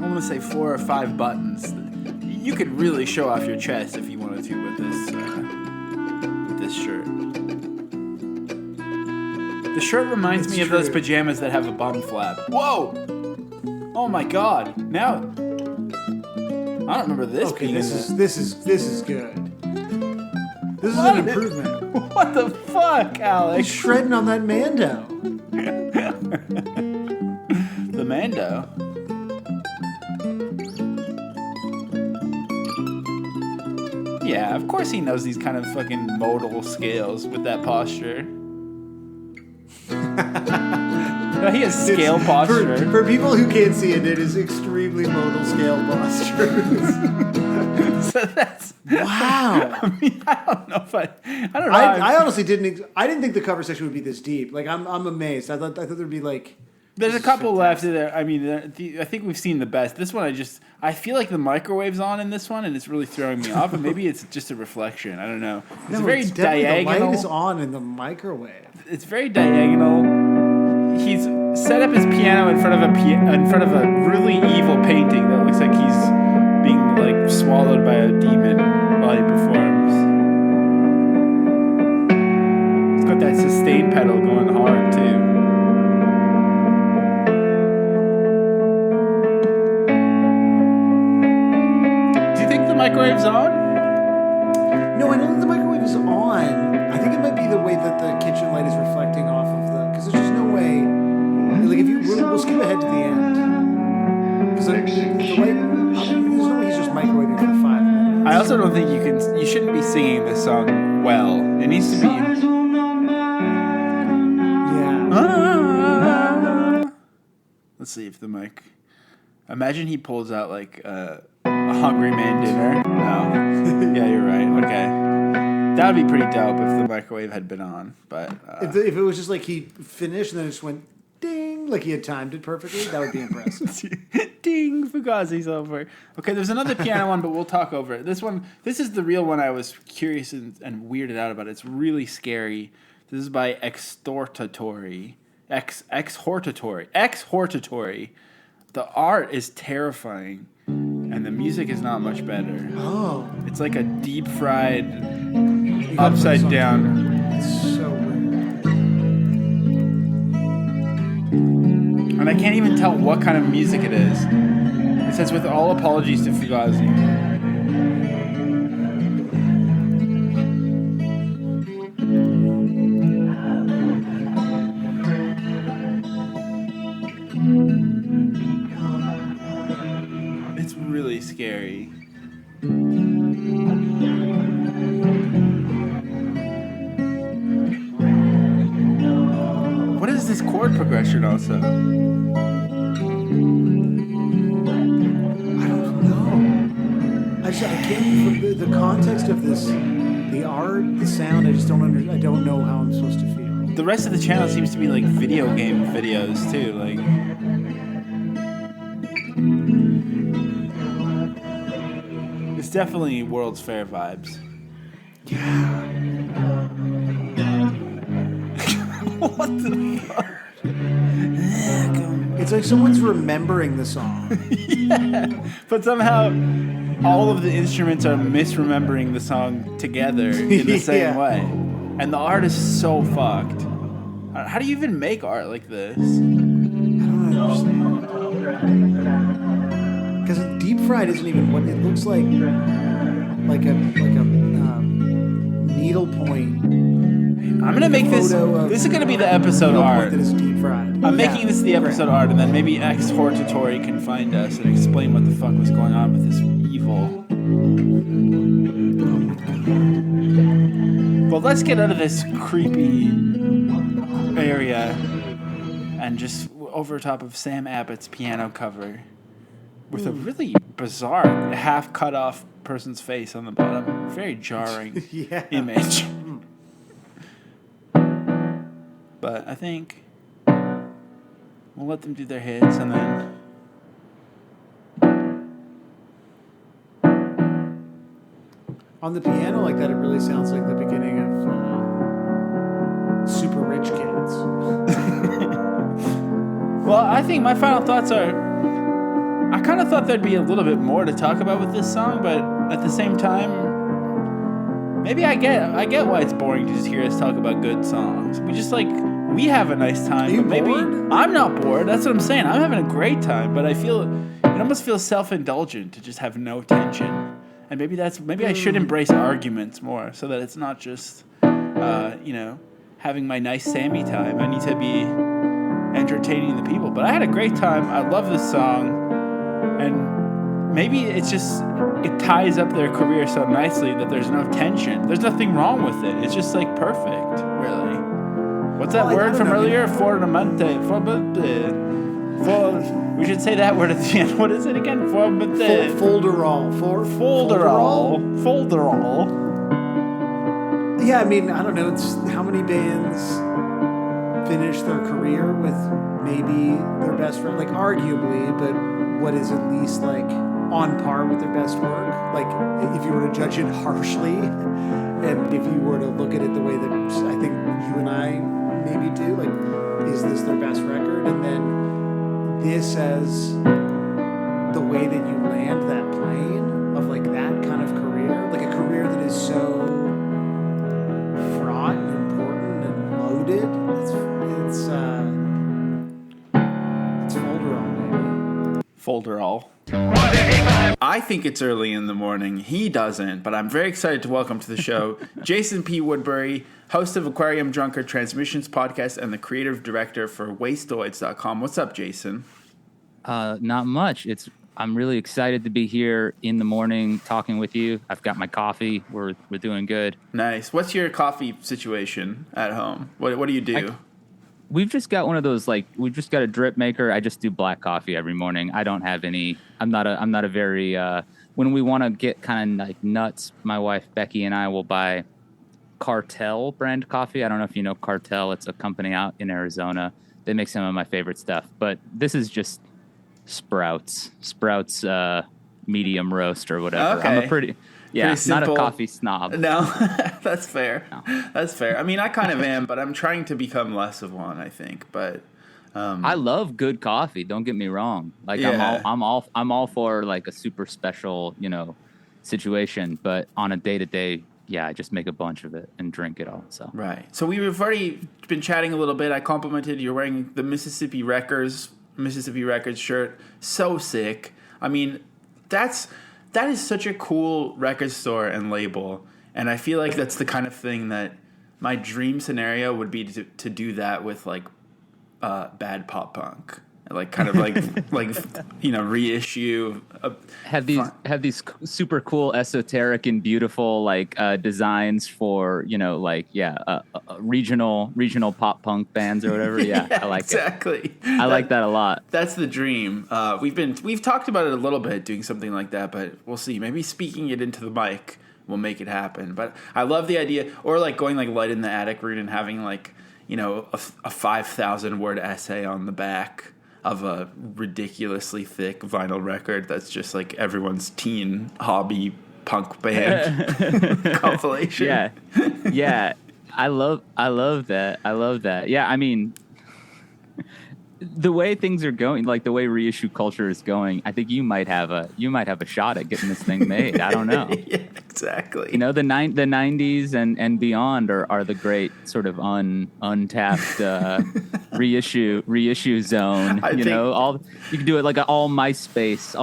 want to say 4 or 5 buttons. You could really show off your chest if you wanted to with this shirt. The shirt reminds me of those pajamas that have a bum flap. Whoa! Oh my god! Now, I don't remember this. Okay, being this is good. This is What? an improvement. What the fuck, Alex? He's shredding on that Mando. The Mando. Yeah, of course he knows these kind of fucking modal scales with that posture. No, he has scale posture. For people who can't see it, it is extremely modal scale posture. So that's wow. I mean, I don't know. I honestly didn't. I didn't think the conversation would be this deep. Like I'm amazed. I thought there'd be like. There's a couple left there. I mean, I think we've seen the best. This one, I feel like the microwave's on in this one, and it's really throwing me off. But maybe it's just a reflection. I don't know. It's very diagonal. The light is on in the microwave. It's very diagonal. He's set up his piano in front of a really evil painting that looks like he's being like swallowed by a demon while he performs. He's got that sustain pedal going hard too. Do you think the microwave's on? No, I know that the microwave is on. I think it might be the way that the kitchen light is reflecting off of the. Because there's just no way. Like if we'll skip ahead to the end. Because the light, there's no way he's just microwaving for 5 minutes. I also don't think you shouldn't be singing this song well. It needs to be. Yeah. Let's see if the mic. Imagine he pulls out like a Hungry Man dinner. No. Yeah, you're right. Okay. That would be pretty dope if the microwave had been on. But If it was just like he finished and then it just went ding, like he had timed it perfectly, that would be impressive. Ding, Fugazi's over. Okay, there's another piano one, but we'll talk over it. This is the real one I was curious and weirded out about. It's really scary. This is by Exhortatory. Exhortatory. The art is terrifying, and the music is not much better. Oh. It's like a deep fried, upside down. It's so weird. And I can't even tell what kind of music it is. It says, with all apologies to Fugazi. It's really scary. What is this chord progression also? I don't know. I can't. From the context of this, the art, the sound, I just don't I don't know how I'm supposed to feel. The rest of the channel seems to be like video game videos too. Like, it's definitely World's Fair vibes. Yeah. What the fuck? It's like someone's remembering the song. Yeah, but somehow all of the instruments are misremembering the song together in the same way. And the art is so fucked. How do you even make art like this? I don't understand. Because deep fried isn't even what it looks like. Like a needle point. I'm gonna make this. This is gonna be the episode art. That is deep fried. I'm making this the episode art, and then maybe Exhortatory can find us and explain what the fuck was going on with this evil. Well, let's get out of this creepy area and just over top of Sam Abbott's piano cover with a really bizarre half cut off person's face on the bottom. Very jarring image. But I think we'll let them do their hits and then. On the piano like that, it really sounds like the beginning of Super Rich Kids. Well, I think my final thoughts are, I kind of thought there'd be a little bit more to talk about with this song, but at the same time, maybe I get why it's boring to just hear us talk about good songs. We have a nice time. Are you but maybe bored? I'm not bored. That's what I'm saying. I'm having a great time, but I feel it almost feels self-indulgent to just have no tension. And maybe I should embrace arguments more, so that it's not just having my nice Sammy time. I need to be entertaining the people. But I had a great time. I love this song. And maybe it ties up their career so nicely that there's no tension. There's nothing wrong with it. It's just like perfect, really. What's that word from earlier? Fornamente. We should say that word at the end. What is it again? Formente. Folderol. Folderol. Yeah, I mean, I don't know. It's how many bands finish their career with maybe their best friend, like arguably, but what is at least like on par with their best work? Like if you were to judge it harshly, and if you were to look at it the way that I think you and I maybe do, like, is this their best record? And then this as the way that you land that plane of like that kind of career, like a career that is so fraught and important and loaded. It's Folderol, maybe. Folderol. I think it's early in the morning. He doesn't, but I'm very excited to welcome to the show Jason P. Woodbury, host of Aquarium Drunkard Transmissions podcast and the creative director for Wastoids.com. What's up, Jason? Not much. I'm really excited to be here in the morning talking with you. I've got my coffee. We're doing good. Nice. What's your coffee situation at home? What do you do? We've just got one of those, like, we've just got a drip maker. I just do black coffee every morning. I don't have any. I'm not a very when we want to get kind of like nuts, my wife Becky and I will buy Cartel brand coffee. I don't know if you know Cartel. It's a company out in Arizona. They make some of my favorite stuff. But this is just Sprouts medium roast or whatever. Okay. I'm a pretty not a coffee snob. No, that's fair. No. That's fair. I mean, I kind of am, but I'm trying to become less of one, I think. But I love good coffee. Don't get me wrong. Like I'm all for like a super special, situation. But on a day-to-day, I just make a bunch of it and drink it all. So right. So we've already been chatting a little bit. I complimented you're wearing the Mississippi Records shirt. So sick. I mean, that is such a cool record store and label, and I feel like that's the kind of thing that my dream scenario would be to do that with like bad pop punk, like kind of like reissue. Have these super cool, esoteric, and beautiful like designs for regional pop punk bands or whatever. Yeah, I like exactly. it. I like that a lot. That's the dream. We've talked about it a little bit, doing something like that, but we'll see. Maybe speaking it into the mic will make it happen. But I love the idea, or like going like Light in the Attic route and having like a 5,000 word essay on the back of a ridiculously thick vinyl record that's just like everyone's teen hobby punk band compilation. Yeah. I love that. Yeah, I mean, the way things are going, like the way reissue culture is going, I think you might have a shot at getting this thing made. I don't know. Yeah, exactly. The 90s and beyond are the great sort of untapped reissue zone. You can do it like all MySpace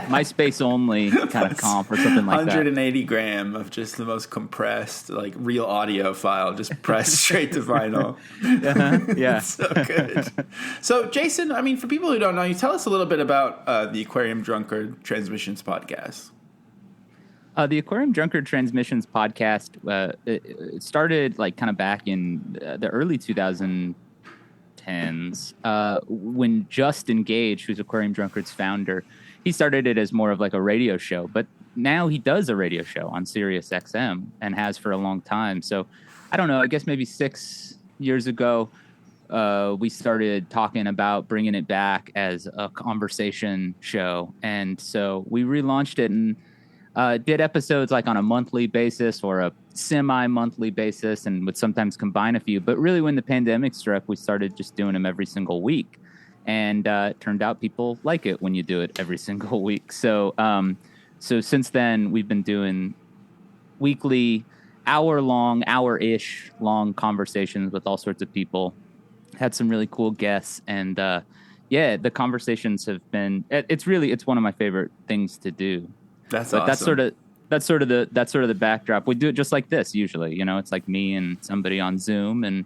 MySpace only kind of comp or something like 180 gram of just the most compressed like real audio file, just pressed straight to vinyl. Yeah. So good. So Jason, I mean, for people who don't know you, tell us a little bit about the Aquarium Drunkard Transmissions podcast. The Aquarium Drunkard Transmissions podcast, it started like kind of back in the early 2010s when Justin Gage, who's Aquarium Drunkard's founder, he started it as more of like a radio show, but now he does a radio show on Sirius XM and has for a long time. So I don't know, I guess maybe 6 years ago, we started talking about bringing it back as a conversation show. And so we relaunched it and did episodes like on a monthly basis or a semi-monthly basis and would sometimes combine a few. But really, when the pandemic struck, we started just doing them every single week. And it turned out people like it when you do it every single week. So since then, we've been doing weekly, hour-ish long conversations with all sorts of people. Had some really cool guests, and the conversations have been. It's one of my favorite things to do. That's awesome. That's sort of the backdrop. We do it just like this usually. It's like me and somebody on Zoom, and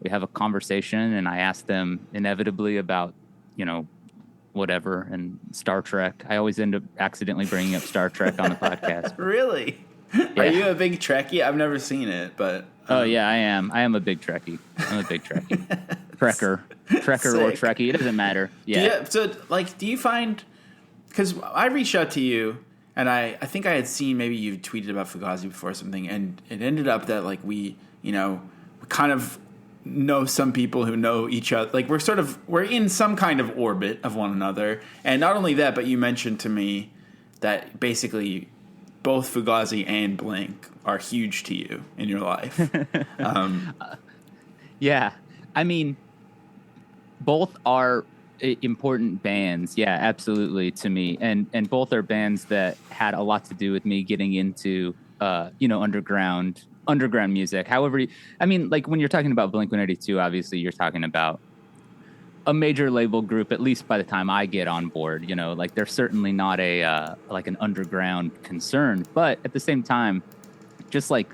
we have a conversation, and I ask them inevitably about, whatever, and Star Trek. I always end up accidentally bringing up Star Trek on the podcast. Really? Yeah. Are you a big Trekkie? I've never seen it, but... Oh, yeah, I am. I am a big Trekkie. I'm a big Trekkie. Trekker or Trekkie. It doesn't matter. Yeah. Do you find... Because I reached out to you, and I think I had seen maybe you tweeted about Fugazi before or something, and it ended up that, we kind of know some people who know each other. We're in some kind of orbit of one another. And not only that, but you mentioned to me that basically both Fugazi and Blink are huge to you in your life. Yeah. I mean, both are important bands. Yeah, absolutely, to me. And both are bands that had a lot to do with me getting into, underground music. However, when you're talking about Blink-182, obviously you're talking about a major label group, at least by the time I get on board. They're certainly not an underground concern, but at the same time, just like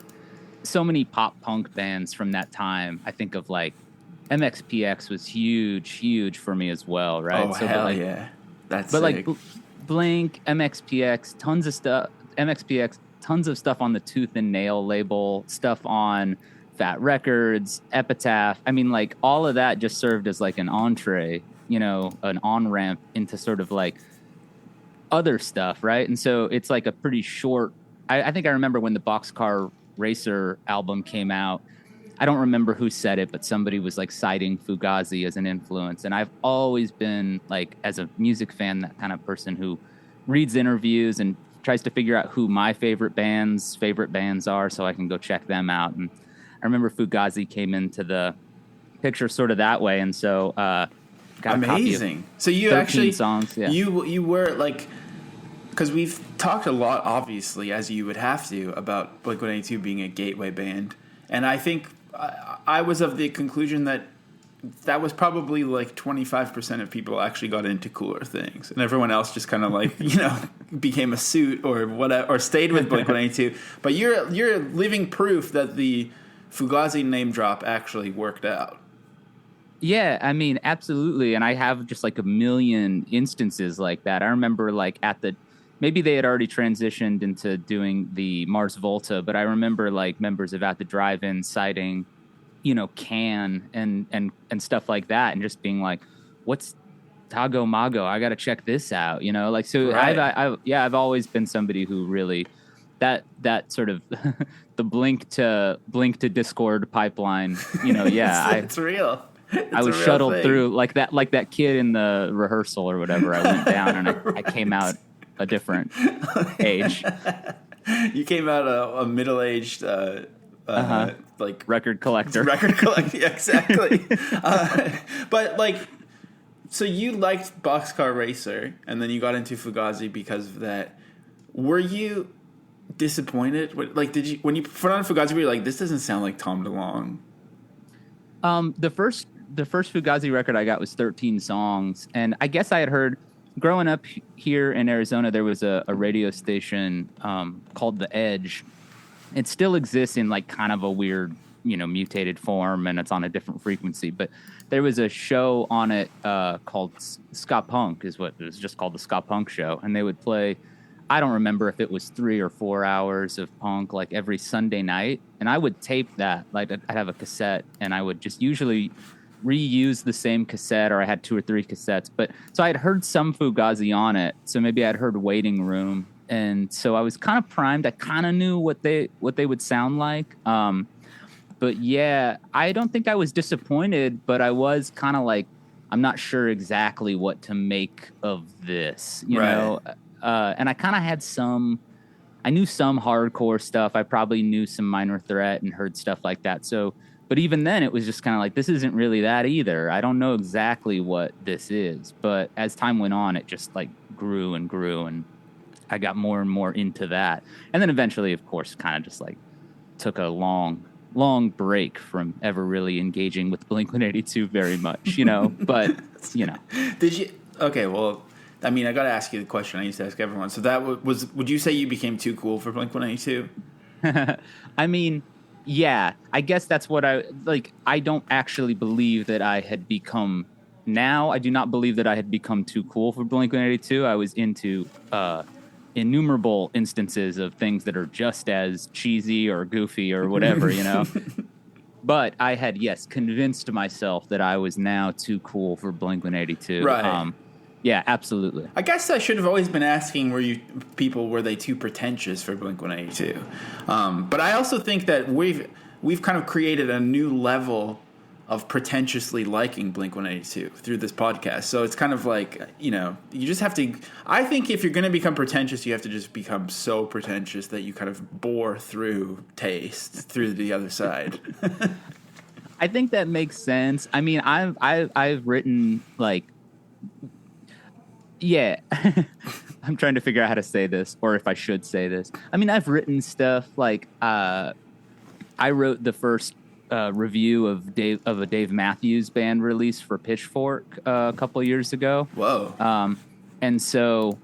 so many pop punk bands from that time, I think of MXPX was huge for me as well, right? Oh, hell yeah. That's sick. Blink, MXPX, tons of stuff. MXPX, tons of stuff on the Tooth and Nail label, stuff on Fat Records, Epitaph. All of that just served as an entree, an on-ramp into sort of other stuff, right? And so it's a pretty short... I think I remember when the Boxcar Racer album came out, I don't remember who said it, but somebody was citing Fugazi as an influence. And I've always been as a music fan, that kind of person who reads interviews and tries to figure out who my favorite bands are so I can go check them out. And I remember Fugazi came into the picture sort of that way. And so, got amazing. So you 13 actually, songs, yeah. you were because we've talked a lot, obviously, as you would have to, about Blink-182 being a gateway band. And I think I was of the conclusion that was probably 25% of people actually got into cooler things, and everyone else just kind of became a suit or whatever, or stayed with Blink-182. But you're living proof that the Fugazi name drop actually worked out. Yeah, absolutely. And I have just a million instances like that. I remember maybe they had already transitioned into doing the Mars Volta, but I remember members of At the Drive-In citing, Can and stuff like that, and just being what's Tago Mago? I got to check this out, So right. I've always been somebody who really that sort of the Blink to Discord pipeline, it's real. I was shuttled through like that kid in the rehearsal or whatever. I went down and I came out a different age. You came out a middle-aged record collector. Yeah, exactly. But so you liked Boxcar Racer, and then you got into Fugazi because of that. Were you disappointed? Did you, when you put on Fugazi, were you this doesn't sound like Tom DeLonge? The first Fugazi record I got was 13 songs, and I guess I had heard growing up here in Arizona, there was a radio station called The Edge. It still exists in kind of a weird, mutated form, and it's on a different frequency. But there was a show on it called Ska Punk, is what it was just called, the Ska Punk Show. And they would play, I don't remember if it was 3 or 4 hours of punk every Sunday night. And I would tape that. I'd have a cassette, and I would just usually reuse the same cassette, or I had 2 or 3 cassettes. But so I had heard some Fugazi on it. So maybe I'd heard Waiting Room. And so I was kind of primed. I kind of knew what they would sound like. But yeah, I don't think I was disappointed, but I was kind of I'm not sure exactly what to make of this, you know? And I kind of had some I knew some hardcore stuff. I probably knew some Minor Threat and heard stuff like that. So, but even then, it was just kind of like, this isn't really that either. I don't know exactly what this is. But as time went on, it just like grew and grew, and I got more and more into that. And then eventually, of course, kind of just like took a long break from ever really engaging with Blink-182 very much, but Did you? Okay, well, I mean, I got to ask you the question I used to ask everyone. So that was, would you say you became too cool for Blink-182? I mean, yeah, I guess that's what I don't actually believe that I had become now. I do not believe that I had become too cool for Blink-182. I was into, innumerable instances of things that are just as cheesy or goofy or whatever, But I had, yes, convinced myself that I was now too cool for Blink-182. Right. Yeah, absolutely. I guess I should have always been asking, were they too pretentious for Blink-182? But I also think that we've kind of created a new level of pretentiously liking Blink-182 through this podcast. So it's kind of like, you just have to, I think if you're going to become pretentious, you have to just become so pretentious that you kind of bore through taste through the other side. I think that makes sense. I mean, I've written yeah, I'm trying to figure out how to say this or if I should say this. I mean, I've written stuff like, I wrote the first review of a Dave Matthews Band release for Pitchfork a couple of years ago. Whoa. And so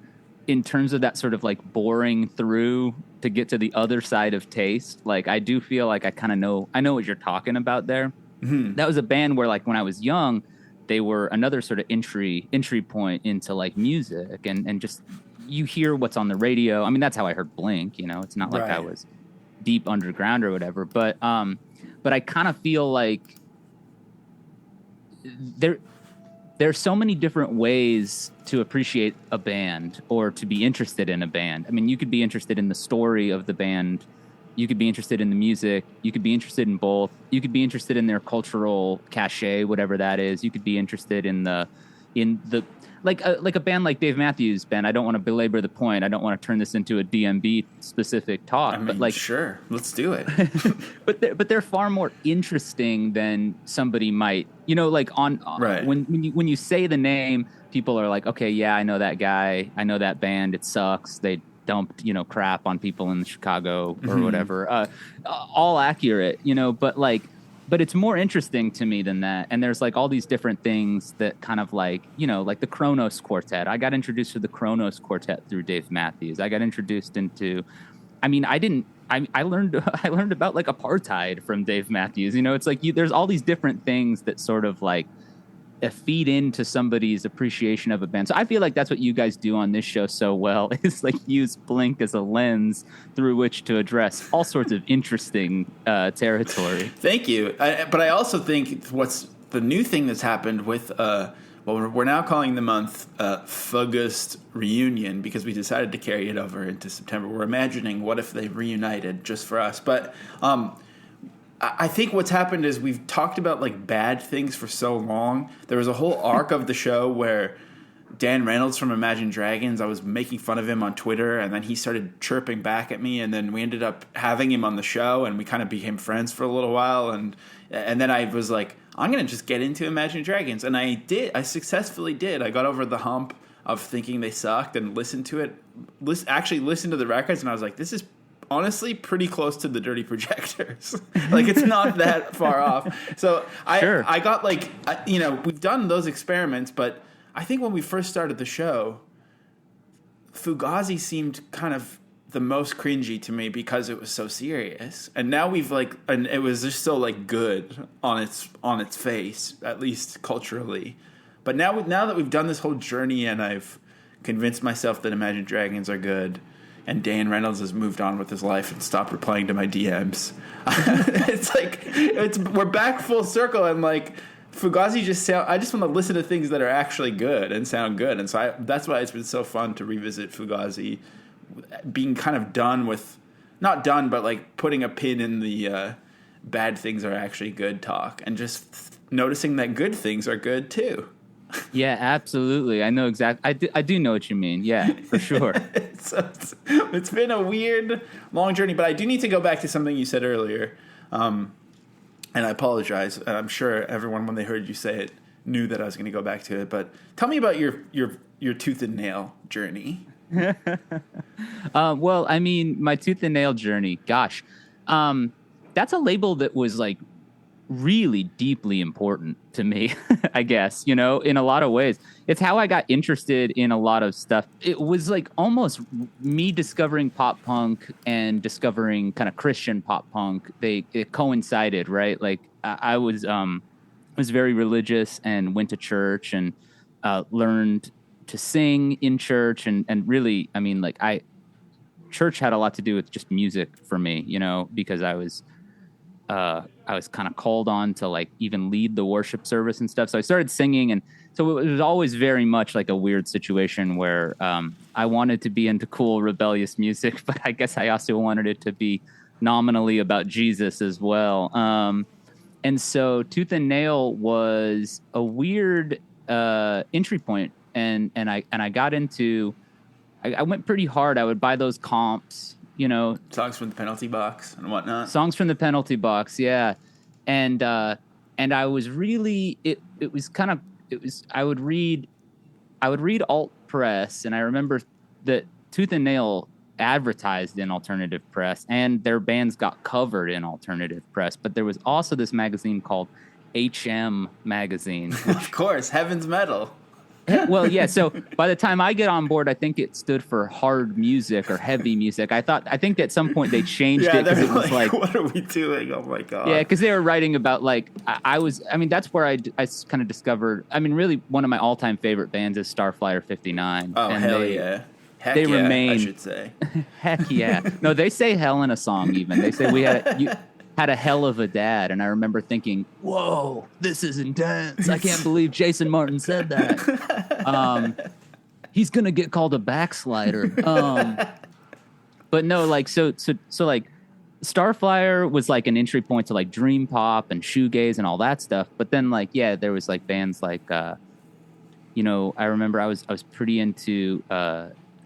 in terms of that sort of like boring through to get to the other side of taste, like I do feel like I kind of I know what you're talking about there. Mm-hmm. That was a band where like when I was young, they were another sort of entry point into like music and just you hear what's on the radio. I mean, that's how I heard Blink, it's not like I was deep underground or whatever, but I kind of feel like there's so many different ways to appreciate a band or to be interested in a band. I mean, you could be interested in the story of the band. You could be interested in the music. You could be interested in both. You could be interested in their cultural cachet, whatever that is. You could be interested in the like a band like Dave Matthews Band. I don't want to belabor the point. I don't want to turn this into a DMB specific talk. I mean, but like, sure, let's do it. but they're far more interesting than somebody might. Like right. when you say the name, people are like, okay, yeah, I know that guy. I know that band. It sucks. They dumped crap on people in Chicago or whatever. All accurate, But it's more interesting to me than that. And there's like all these different things that kind of like, like the Kronos Quartet. I got introduced to the Kronos Quartet through Dave Matthews. I got introduced into, I learned about like apartheid from Dave Matthews. It's like there's all these different things that sort of like feed into somebody's appreciation of a band. So I feel like that's what you guys do on this show so well is like use Blink as a lens through which to address all sorts of interesting territory. Thank you. But I also think what's the new thing that's happened with, we're now calling the month FUGUZT Reunion because we decided to carry it over into September. We're imagining what if they reunited just for us. But I think what's happened is we've talked about like bad things for so long. There was a whole arc of the show where Dan Reynolds from Imagine Dragons, I was making fun of him on Twitter, and then he started chirping back at me, and then we ended up having him on the show, and we kind of became friends for a little while, and then I was like, I'm going to just get into Imagine Dragons, and I did. I successfully did. I got over the hump of thinking they sucked and listened to it, actually listened to the records, and I was like, this is honestly pretty close to the Dirty Projectors. Like, it's not that far off. So I got like, we've done those experiments, but I think when we first started the show, Fugazi seemed kind of the most cringy to me because it was so serious. And now and it was just so like good on its face, at least culturally. But now that we've done this whole journey and I've convinced myself that Imagine Dragons are good, and Dan Reynolds has moved on with his life and stopped replying to my DMs. We're back full circle, and like Fugazi I just want to listen to things that are actually good and sound good, and so that's why it's been so fun to revisit Fugazi, being kind of done with, not done, but like putting a pin in the bad things are actually good talk, and just noticing that good things are good too. Yeah, absolutely. I know exactly. I do know what you mean. Yeah, for sure. It's been a weird, long journey, but I do need to go back to something you said earlier. And I apologize. And I'm sure everyone, when they heard you say it, knew that I was going to go back to it. But tell me about your tooth and nail journey. Well, I mean, my tooth and nail journey, gosh, that's a label that was like really deeply important to me, I guess, in a lot of ways. It's how I got interested in a lot of stuff. It was like almost me discovering pop punk and discovering kind of Christian pop punk. It coincided, right? Like I was very religious and went to church and learned to sing in church. And really, I mean, like church had a lot to do with just music for me, because I was kind of called on to like even lead the worship service and stuff. So I started singing. And so it was always very much like a weird situation where I wanted to be into cool, rebellious music, but I guess I also wanted it to be nominally about Jesus as well. And so Tooth and Nail was a weird entry point. And I got into, I went pretty hard. I would buy those comps, songs from the penalty box and whatnot. Songs from the penalty box, yeah. And I was really I would read alt press, and I remember that Tooth and Nail advertised in alternative press, and their bands got covered in alternative press. But there was also this magazine called HM magazine. Of course, Heaven's Metal. Well, yeah. So by the time I get on board, I think it stood for hard music or heavy music. I think at some point they changed it because it was like, what are we doing? Oh my god. Yeah, because they were writing about like that's where I kind of discovered. I mean, really, one of my all-time favorite bands is Starflyer 59. Oh, and hell yeah. Heck they yeah, remain. I should say. Heck yeah. No, they say hell in a song. Even they say you had a hell of a dad, and I remember thinking, whoa, this is intense. I can't believe Jason Martin said that. He's gonna get called a backslider. But no, like so like Starflyer was like an entry point to like dream pop and shoegaze and all that stuff. But then like, yeah, there was like bands like I remember I was pretty into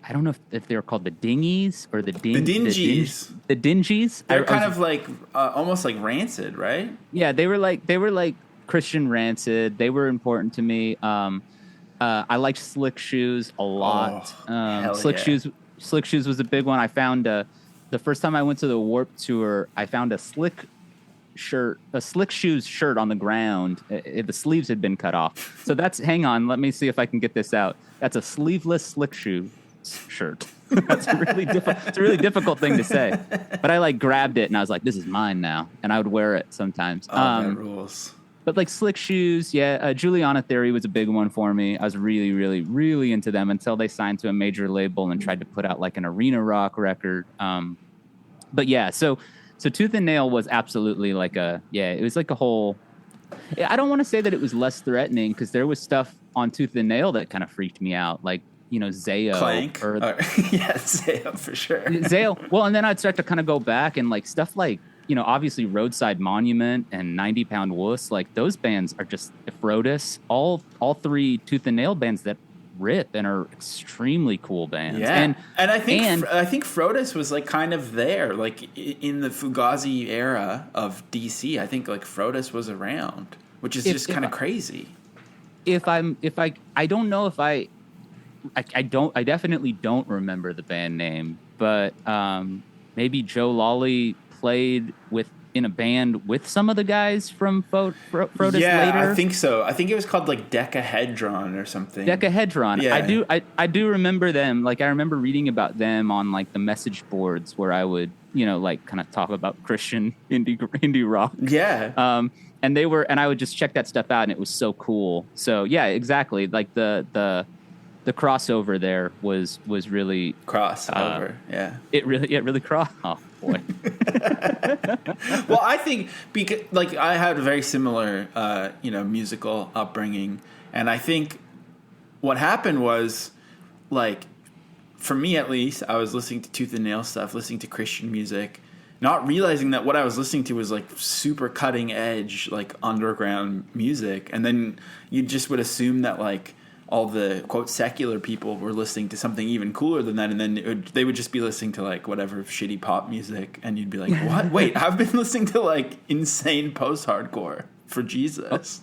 I don't know if they were called the Dingies or the Dingies. The Dingies. They're kind of like almost like Rancid, right? Yeah, they were like Christian Rancid. They were important to me. I liked Slick Shoes a lot. Slick Shoes was a big one. I found the first time I went to the Warped Tour, I found a Slick Shoes shirt on the ground. The sleeves had been cut off. So hang on, let me see if I can get this out. That's a sleeveless Slick Shoe shirt. That's a really difficult thing to say. But I like grabbed it and I was like, this is mine now. And I would wear it sometimes. That rules. But like Slick Shoes, yeah. Juliana Theory was a big one for me. I was really, really, really into them until they signed to a major label and tried to put out like an arena rock record. But yeah, so Tooth and Nail was absolutely like it was like a whole, I don't want to say that it was less threatening because there was stuff on Tooth and Nail that kind of freaked me out. Like, Zayo. Clank. Yeah, Zayo for sure. Zayo. Well, and then I'd start to kind of go back and like stuff like, obviously Roadside Monument and 90 Pound Wuss, like those bands are just Frodus, all three Tooth and Nail bands that rip and are extremely cool bands. Yeah. And I think Frodus was like kind of there, like in the Fugazi era of DC. I think like Frodus was around, which is just kind of crazy. I definitely don't remember the band name, but maybe Joe Lawley played in a band with some of the guys from Frodus later. Yeah, I think so. I think it was called like Decahedron or something. Decahedron. Yeah. I do remember them. Like I remember reading about them on like the message boards where I would, like kind of talk about Christian indie rock. Yeah. And I would just check that stuff out and it was so cool. So yeah, exactly. Like the crossover there was really crossover. Yeah. It really crossed. Oh boy. Well, I think because like I had a very similar musical upbringing, and I think what happened was like for me at least, I was listening to Tooth and Nail stuff, listening to Christian music, not realizing that what I was listening to was like super cutting edge, like underground music, and then you just would assume that like all the quote secular people were listening to something even cooler than that, and then they would just be listening to like whatever shitty pop music, and you'd be like, what? Wait, I've been listening to like insane post-hardcore for Jesus.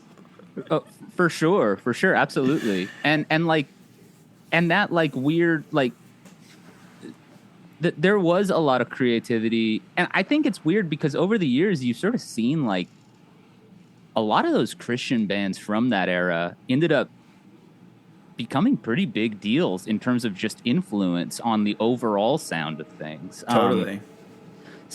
Oh, for sure, absolutely, and that like weird like. There was a lot of creativity, and I think it's weird because over the years you've sort of seen like a lot of those Christian bands from that era ended up becoming pretty big deals in terms of just influence on the overall sound of things. Totally.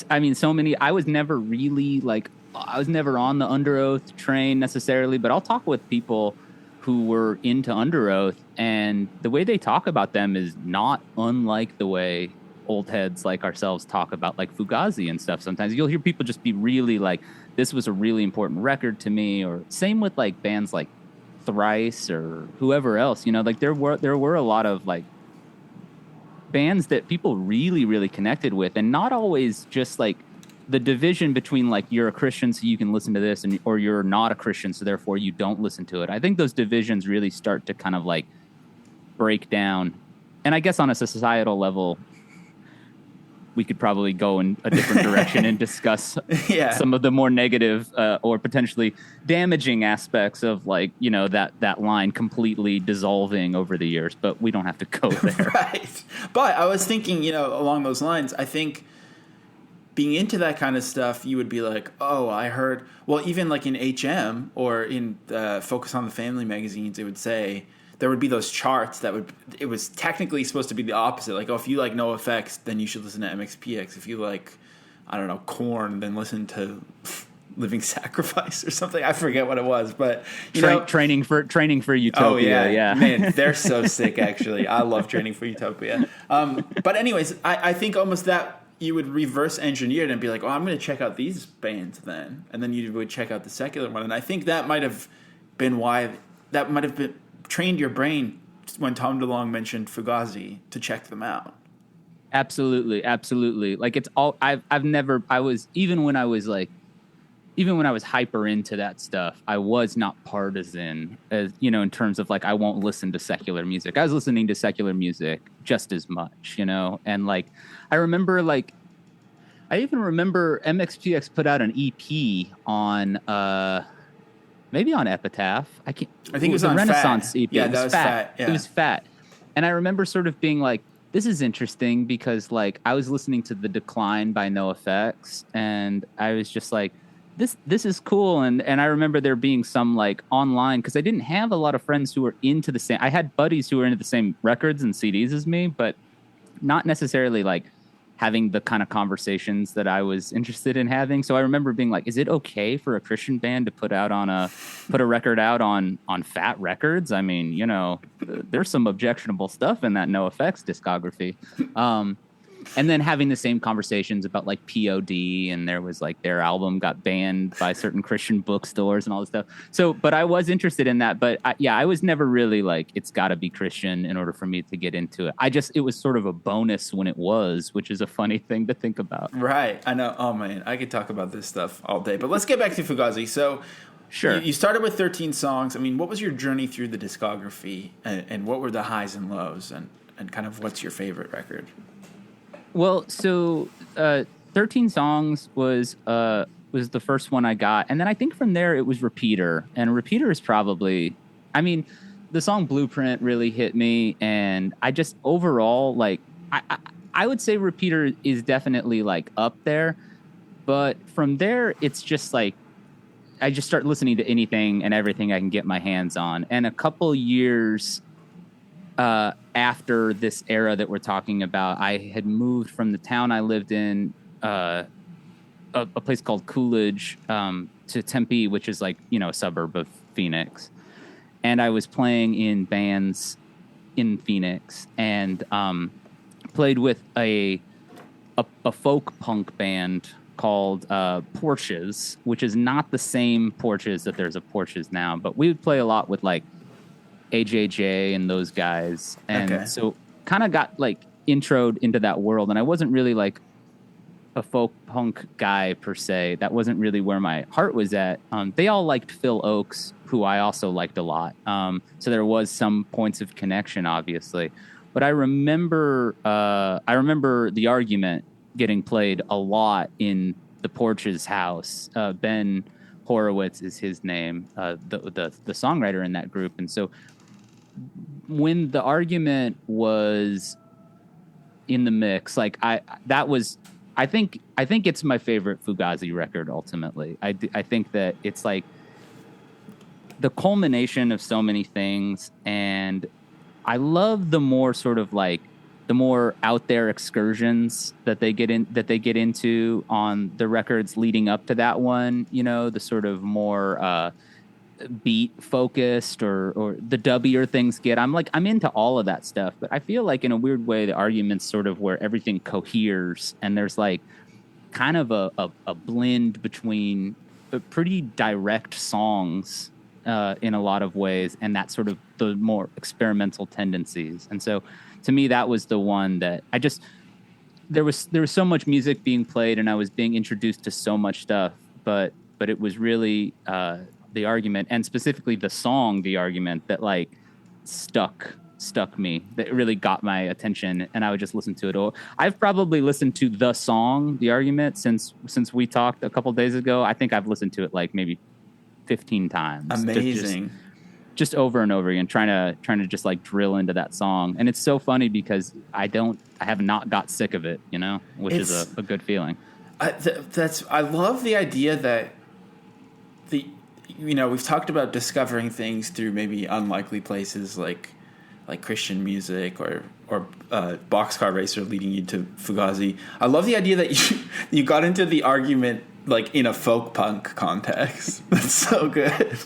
I mean, so many. I was never on the Under Oath train necessarily, but I'll talk with people who were into Under Oath, and the way they talk about them is not unlike the way old heads like ourselves talk about like Fugazi and stuff. Sometimes you'll hear people just be really like, this was a really important record to me, or same with like bands like Thrice or whoever else, you know, like there were a lot of like bands that people really, really connected with, and not always just like the division between like you're a Christian so you can listen to this, and or you're not a Christian so therefore you don't listen to it. I think those divisions really start to kind of like break down. And I guess on a societal level, we could probably go in a different direction and discuss some of the more negative or potentially damaging aspects of like, you know, that line completely dissolving over the years, but we don't have to go there. Right. But I was thinking, you know, along those lines, I think being into that kind of stuff, you would be like, oh, I heard, well, even like in HM or in Focus on the Family magazines, it would say, there would be those charts it was technically supposed to be the opposite. Like, oh, if you like NoFX, then you should listen to MXPX. If you like, I don't know, Korn, then listen to Living Sacrifice or something. I forget what it was, but you know, training for Utopia. Oh yeah. Man, they're so sick. Actually, I love Training for Utopia. But anyways, I think almost that you would reverse engineer it and be like, oh, I'm going to check out these bands then, and then you would check out the secular one. And I think that might have been trained your brain when Tom DeLonge mentioned Fugazi to check them out. Absolutely. Like it's all even when I was hyper into that stuff, I was not partisan, as you know, in terms of like I won't listen to secular music. I was listening to secular music just as much, you know, and like I even remember MXPX put out an EP on maybe on Epitaph. I think it was on Renaissance Fat. EP. Yeah, that was Fat. Yeah. It was Fat. And I remember sort of being like, this is interesting because like I was listening to The Decline by NoFX, and I was just like, this is cool. And I remember there being some like online, because I didn't have a lot of friends who were into the same. I had buddies who were into the same records and CDs as me, but not necessarily like having the kind of conversations that I was interested in having. So I remember being like, is it okay for a Christian band to put a record out on Fat Records? I mean, you know, there's some objectionable stuff in that NoFX discography. And then having the same conversations about like POD, and there was like their album got banned by certain Christian bookstores and all this stuff. So, but I was interested in that. But I was never really like, it's got to be Christian in order for me to get into it. It was sort of a bonus when it was, which is a funny thing to think about. Right. I know. Oh man, I could talk about this stuff all day, but let's get back to Fugazi. So sure. You started with 13 songs. I mean, what was your journey through the discography, and what were the highs and lows, and kind of what's your favorite record? Well, so 13 Songs was the first one I got. And then I think from there it was Repeater. And Repeater is probably, I mean, the song Blueprint really hit me. And I just overall, like, I would say Repeater is definitely like up there. But from there, it's just like, I just start listening to anything and everything I can get my hands on. And a couple years after this era that we're talking about, I had moved from the town I lived in, a place called Coolidge, to Tempe, which is like, you know, a suburb of Phoenix. And I was playing in bands in Phoenix, and played with a folk punk band called Porches, which is not the same Porches that there's a Porches now, but we would play a lot with like AJJ and those guys. And so kind of got like introed into that world. And I wasn't really like a folk punk guy per se. That wasn't really where my heart was at. They all liked Phil Oakes, who I also liked a lot. So there was some points of connection, obviously. But I remember the argument getting played a lot in the Porch's house. Ben Horowitz is his name, the songwriter in that group. And so when the argument was in the mix, like I think it's my favorite Fugazi record ultimately. I think that it's like the culmination of so many things, and I love the more sort of like the more out there excursions that they get into on the records leading up to that one, you know, the sort of more beat focused or the dubbier things get. I'm into all of that stuff, but I feel like in a weird way the argument's sort of where everything coheres, and there's like kind of a blend between pretty direct songs in a lot of ways and that sort of the more experimental tendencies. And so to me, that was the one that there was so much music being played and I was being introduced to so much stuff, but it was really the argument, and specifically the song, The Argument, that like stuck me, that really got my attention, and I would just listen to it all. I've probably listened to the song, The Argument, since we talked a couple days ago. I think I've listened to it like maybe 15 times. Amazing. Just over and over again, trying to just like drill into that song. And it's so funny because I have not got sick of it, you know, which is a good feeling. I love the idea that we've talked about discovering things through maybe unlikely places like Christian music or Boxcar Racer leading you to Fugazi. I love the idea that you got into the argument like in a folk punk context. That's so good.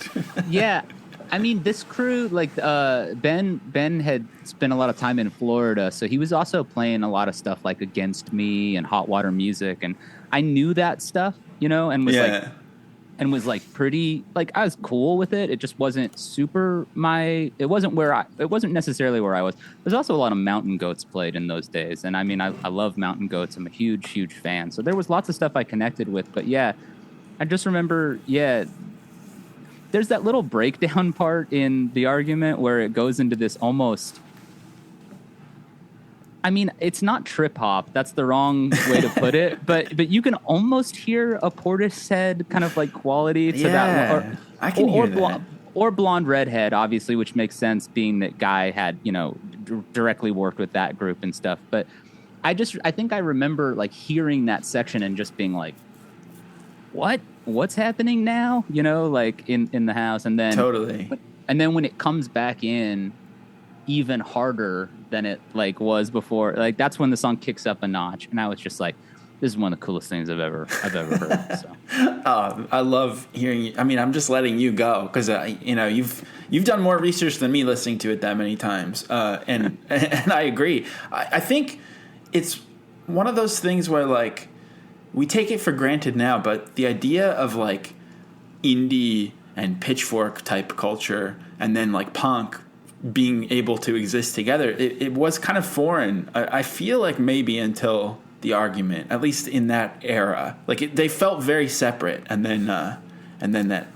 Yeah. I mean, this crew, like Ben had spent a lot of time in Florida, so he was also playing a lot of stuff like Against Me and Hot Water Music, and I knew that stuff, you know, and was like pretty, like I was cool with it. It just wasn't it wasn't necessarily where I was. There's also a lot of Mountain Goats played in those days, and I mean, I love Mountain Goats. I'm a huge fan. So there was lots of stuff I connected with, but yeah, I just remember, there's that little breakdown part in The Argument where it goes into this almost, I mean, it's not trip hop. That's the wrong way to put it. But you can almost hear a Portishead kind of like quality to that one. I can hear that. Or Blonde Redhead, obviously, which makes sense being that Guy had, you know, directly worked with that group and stuff. But I think I remember like hearing that section and just being like, what's happening now? You know, like in the house. And then totally. And then when it comes back in even harder than it like was before, like that's when the song kicks up a notch. And I was just like, this is one of the coolest things I've ever heard. So. I love hearing you. I mean, I'm just letting you go because you've done more research than me listening to it that many times, and I agree. I think it's one of those things where like we take it for granted now, but the idea of like indie and pitchfork type culture and then like punk being able to exist together, it was kind of foreign. I feel like maybe until The Argument, at least in that era, like they felt very separate, and then that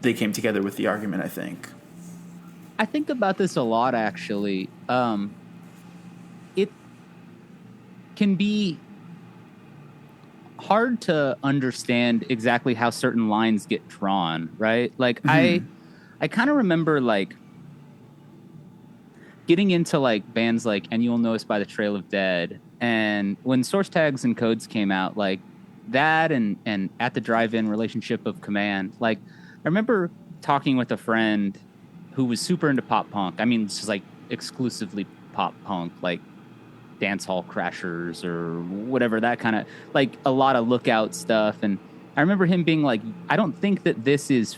they came together with The Argument. I think about this a lot, actually. It can be hard to understand exactly how certain lines get drawn, right? Like I kind of remember like getting into like bands like And You'll Know Us by the Trail of Dead, and when Source Tags and Codes came out, like that and At the Drive-In, Relationship of Command, like I remember talking with a friend who was super into pop punk. I mean, it's just like exclusively pop punk, like Dance Hall Crashers or whatever, that kind of like a lot of Lookout stuff. And I remember him being like, I don't think that this is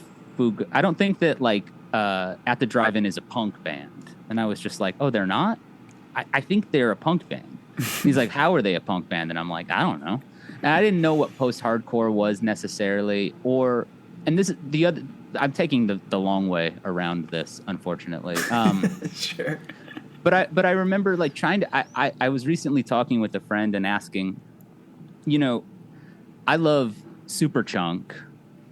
I don't think that like At the Drive-In is a punk band. And I was just like, oh, they're not? I think they're a punk band. He's like, how are they a punk band? And I'm like, I don't know. And I didn't know what post-hardcore was necessarily, and this is the other, I'm taking the long way around this, unfortunately. Sure. But I remember like trying to, I was recently talking with a friend and asking, you know, I love Superchunk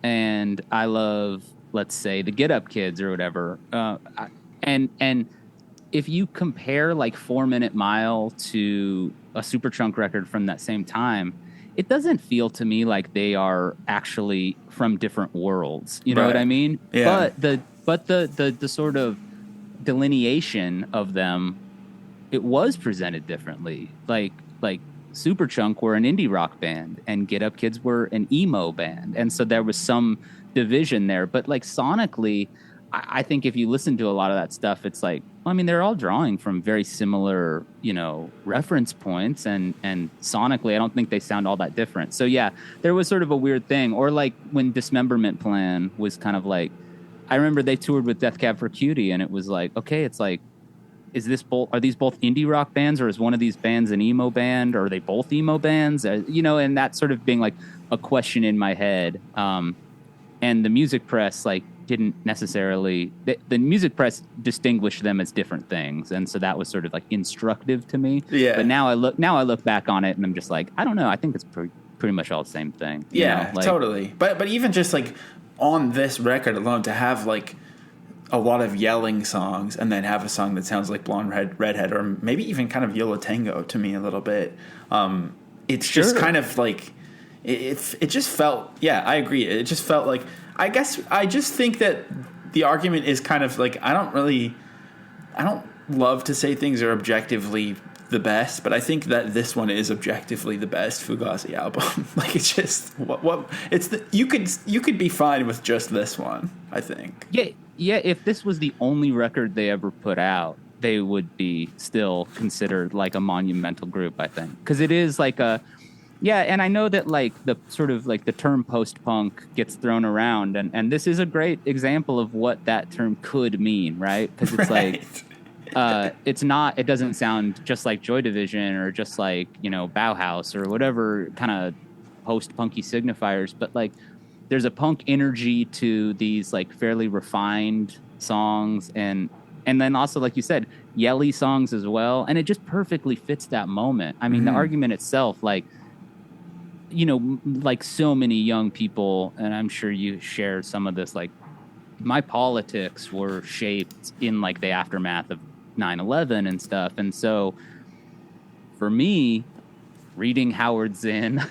and I love let's say the Get Up Kids or whatever. And if you compare like 4 Minute Mile to a Superchunk record from that same time, it doesn't feel to me like they are actually from different worlds. You know what I mean? Yeah. But the sort of delineation of them, it was presented differently. Like Superchunk were an indie rock band and Get Up Kids were an emo band. And so there was some division there. But like sonically, I think if you listen to a lot of that stuff, it's like, well, I mean, they're all drawing from very similar, reference points, and sonically, I don't think they sound all that different. So yeah, there was sort of a weird thing. Or like when Dismemberment Plan was kind of like, I remember they toured with Death Cab for Cutie, and it was like, okay, it's like, are these both indie rock bands, or is one of these bands an emo band, or are they both emo bands? And that sort of being like a question in my head. And the music press didn't necessarily, the music press distinguished them as different things, and so that was sort of like instructive to me. Yeah. But now I look back on it and I'm just like, I don't know. I think it's pretty much all the same thing. Yeah, totally. But even just like on this record alone, to have like a lot of yelling songs and then have a song that sounds like Blonde Redhead, or maybe even kind of Yo La Tengo to me a little bit. It's just kind of like it just felt. Yeah, I agree. It just felt like. I guess I just think that the argument is kind of like, I don't love to say things are objectively the best, but I think that this one is objectively the best Fugazi album. Like, it's just you could be fine with just this one, I think. Yeah. If this was the only record they ever put out, they would be still considered like a monumental group, I think, because it is like a. Yeah, and I know that like the sort of like the term post-punk gets thrown around, and this is a great example of what that term could mean, right? Because it's like it doesn't sound just like Joy Division or just like, Bauhaus or whatever kind of post-punky signifiers, but like there's a punk energy to these like fairly refined songs, and then also, like you said, yelly songs as well, and it just perfectly fits that moment. I mean, the argument itself, like, like so many young people, and I'm sure you share some of this, like my politics were shaped in like the aftermath of 9/11 and stuff. And so for me, reading Howard Zinn,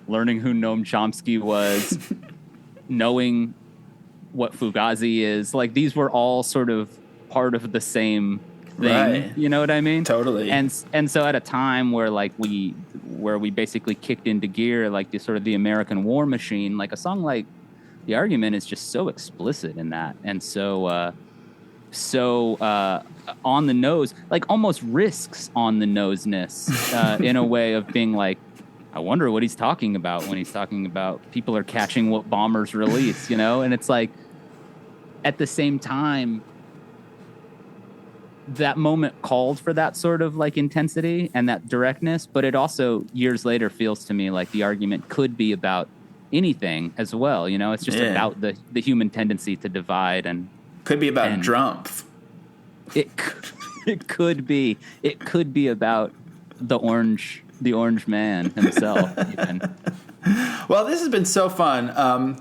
learning who Noam Chomsky was, knowing what Fugazi is, like these were all sort of part of the same thing, right. You know what I mean? Totally. And so at a time where like we basically kicked into gear, like the sort of the American war machine, like a song like The Argument is just so explicit in that, and so on the nose, like almost risks on the noseness in a way of being like, I wonder what he's talking about when he's talking about people are catching what bombers release, and it's like at the same time that moment called for that sort of like intensity and that directness, but it also years later feels to me like The Argument could be about anything as well. It's just about the human tendency to divide, and could be about Drumpf. It could be about the orange man himself. Even. Well, this has been so fun. I'm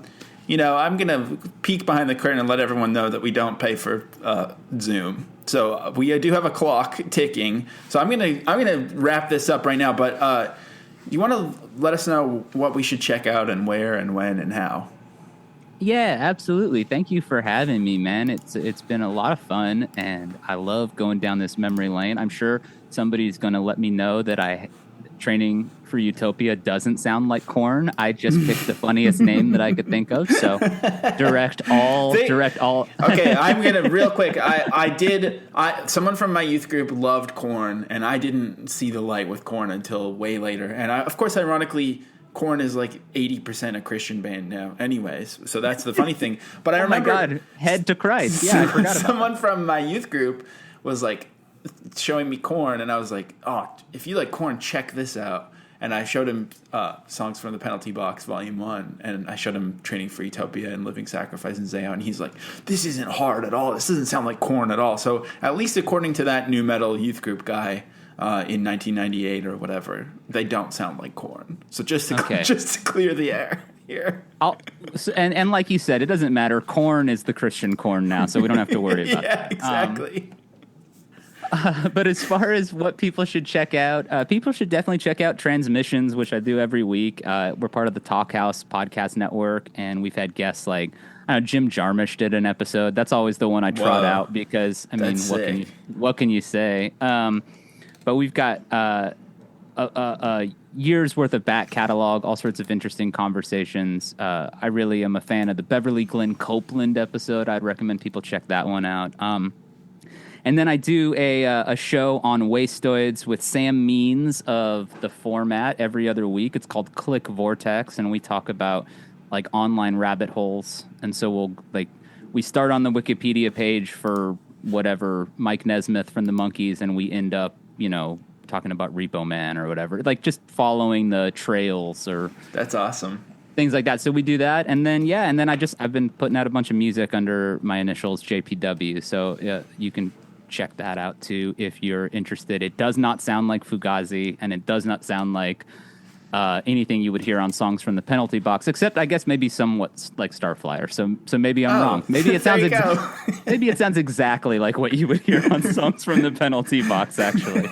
going to peek behind the curtain and let everyone know that we don't pay for Zoom. So we do have a clock ticking. So I'm gonna wrap this up right now. But you want to let us know what we should check out and where and when and how? Yeah, absolutely. Thank you for having me, man. It's been a lot of fun, and I love going down this memory lane. I'm sure somebody's going to let me know that Training for Utopia doesn't sound like Korn. I just picked the funniest name that I could think of. So direct all. Okay, I'm gonna real quick. Someone from my youth group loved Korn, and I didn't see the light with Korn until way later. And of course, ironically, Korn is like 80% a Christian band now, anyways. So that's the funny thing. But I remember, my God, head to Christ. Yeah, I forgot about someone from my youth group was like showing me Korn, and I was like, oh, if you like Korn, check this out. And I showed him songs from the Penalty Box Volume 1, and I showed him Training for Utopia and Living Sacrifice and Zayon, and he's like, this isn't hard at all. This doesn't sound like Korn at all. So at least according to that new metal youth group guy, in 1998 or whatever, they don't sound like Korn. So just to Okay. just to clear the air here. And like you said, it doesn't matter. Korn is the Christian Korn now, so we don't have to worry about Yeah, that. exactly. But as far as what people should check out, people should definitely check out Transmissions, which I do every week. We're part of the Talk House podcast network, and we've had guests like Jim Jarmusch did an episode. That's always the one I trot Whoa. out because I mean, That's what can you say? But we've got a year's worth of back catalog, all sorts of interesting conversations. I really am a fan of the Beverly Glenn Copeland episode. I'd recommend people check that one out. And then I do a show on Wastoids with Sam Means of The Format every other week. It's called Click Vortex, and we talk about like online rabbit holes. And so we start on the Wikipedia page for whatever Mike Nesmith from the Monkees, and we end up, talking about Repo Man or whatever, like just following the trails or That's awesome. things like that. So we do that, and then I've been putting out a bunch of music under my initials JPW. So you can check that out too if you're interested. It does not sound like Fugazi, and it does not sound like anything you would hear on Songs from the Penalty Box, except I guess maybe somewhat like Starflyer. So maybe I'm wrong. Maybe it sounds maybe it sounds exactly like what you would hear on Songs from the Penalty Box. Actually,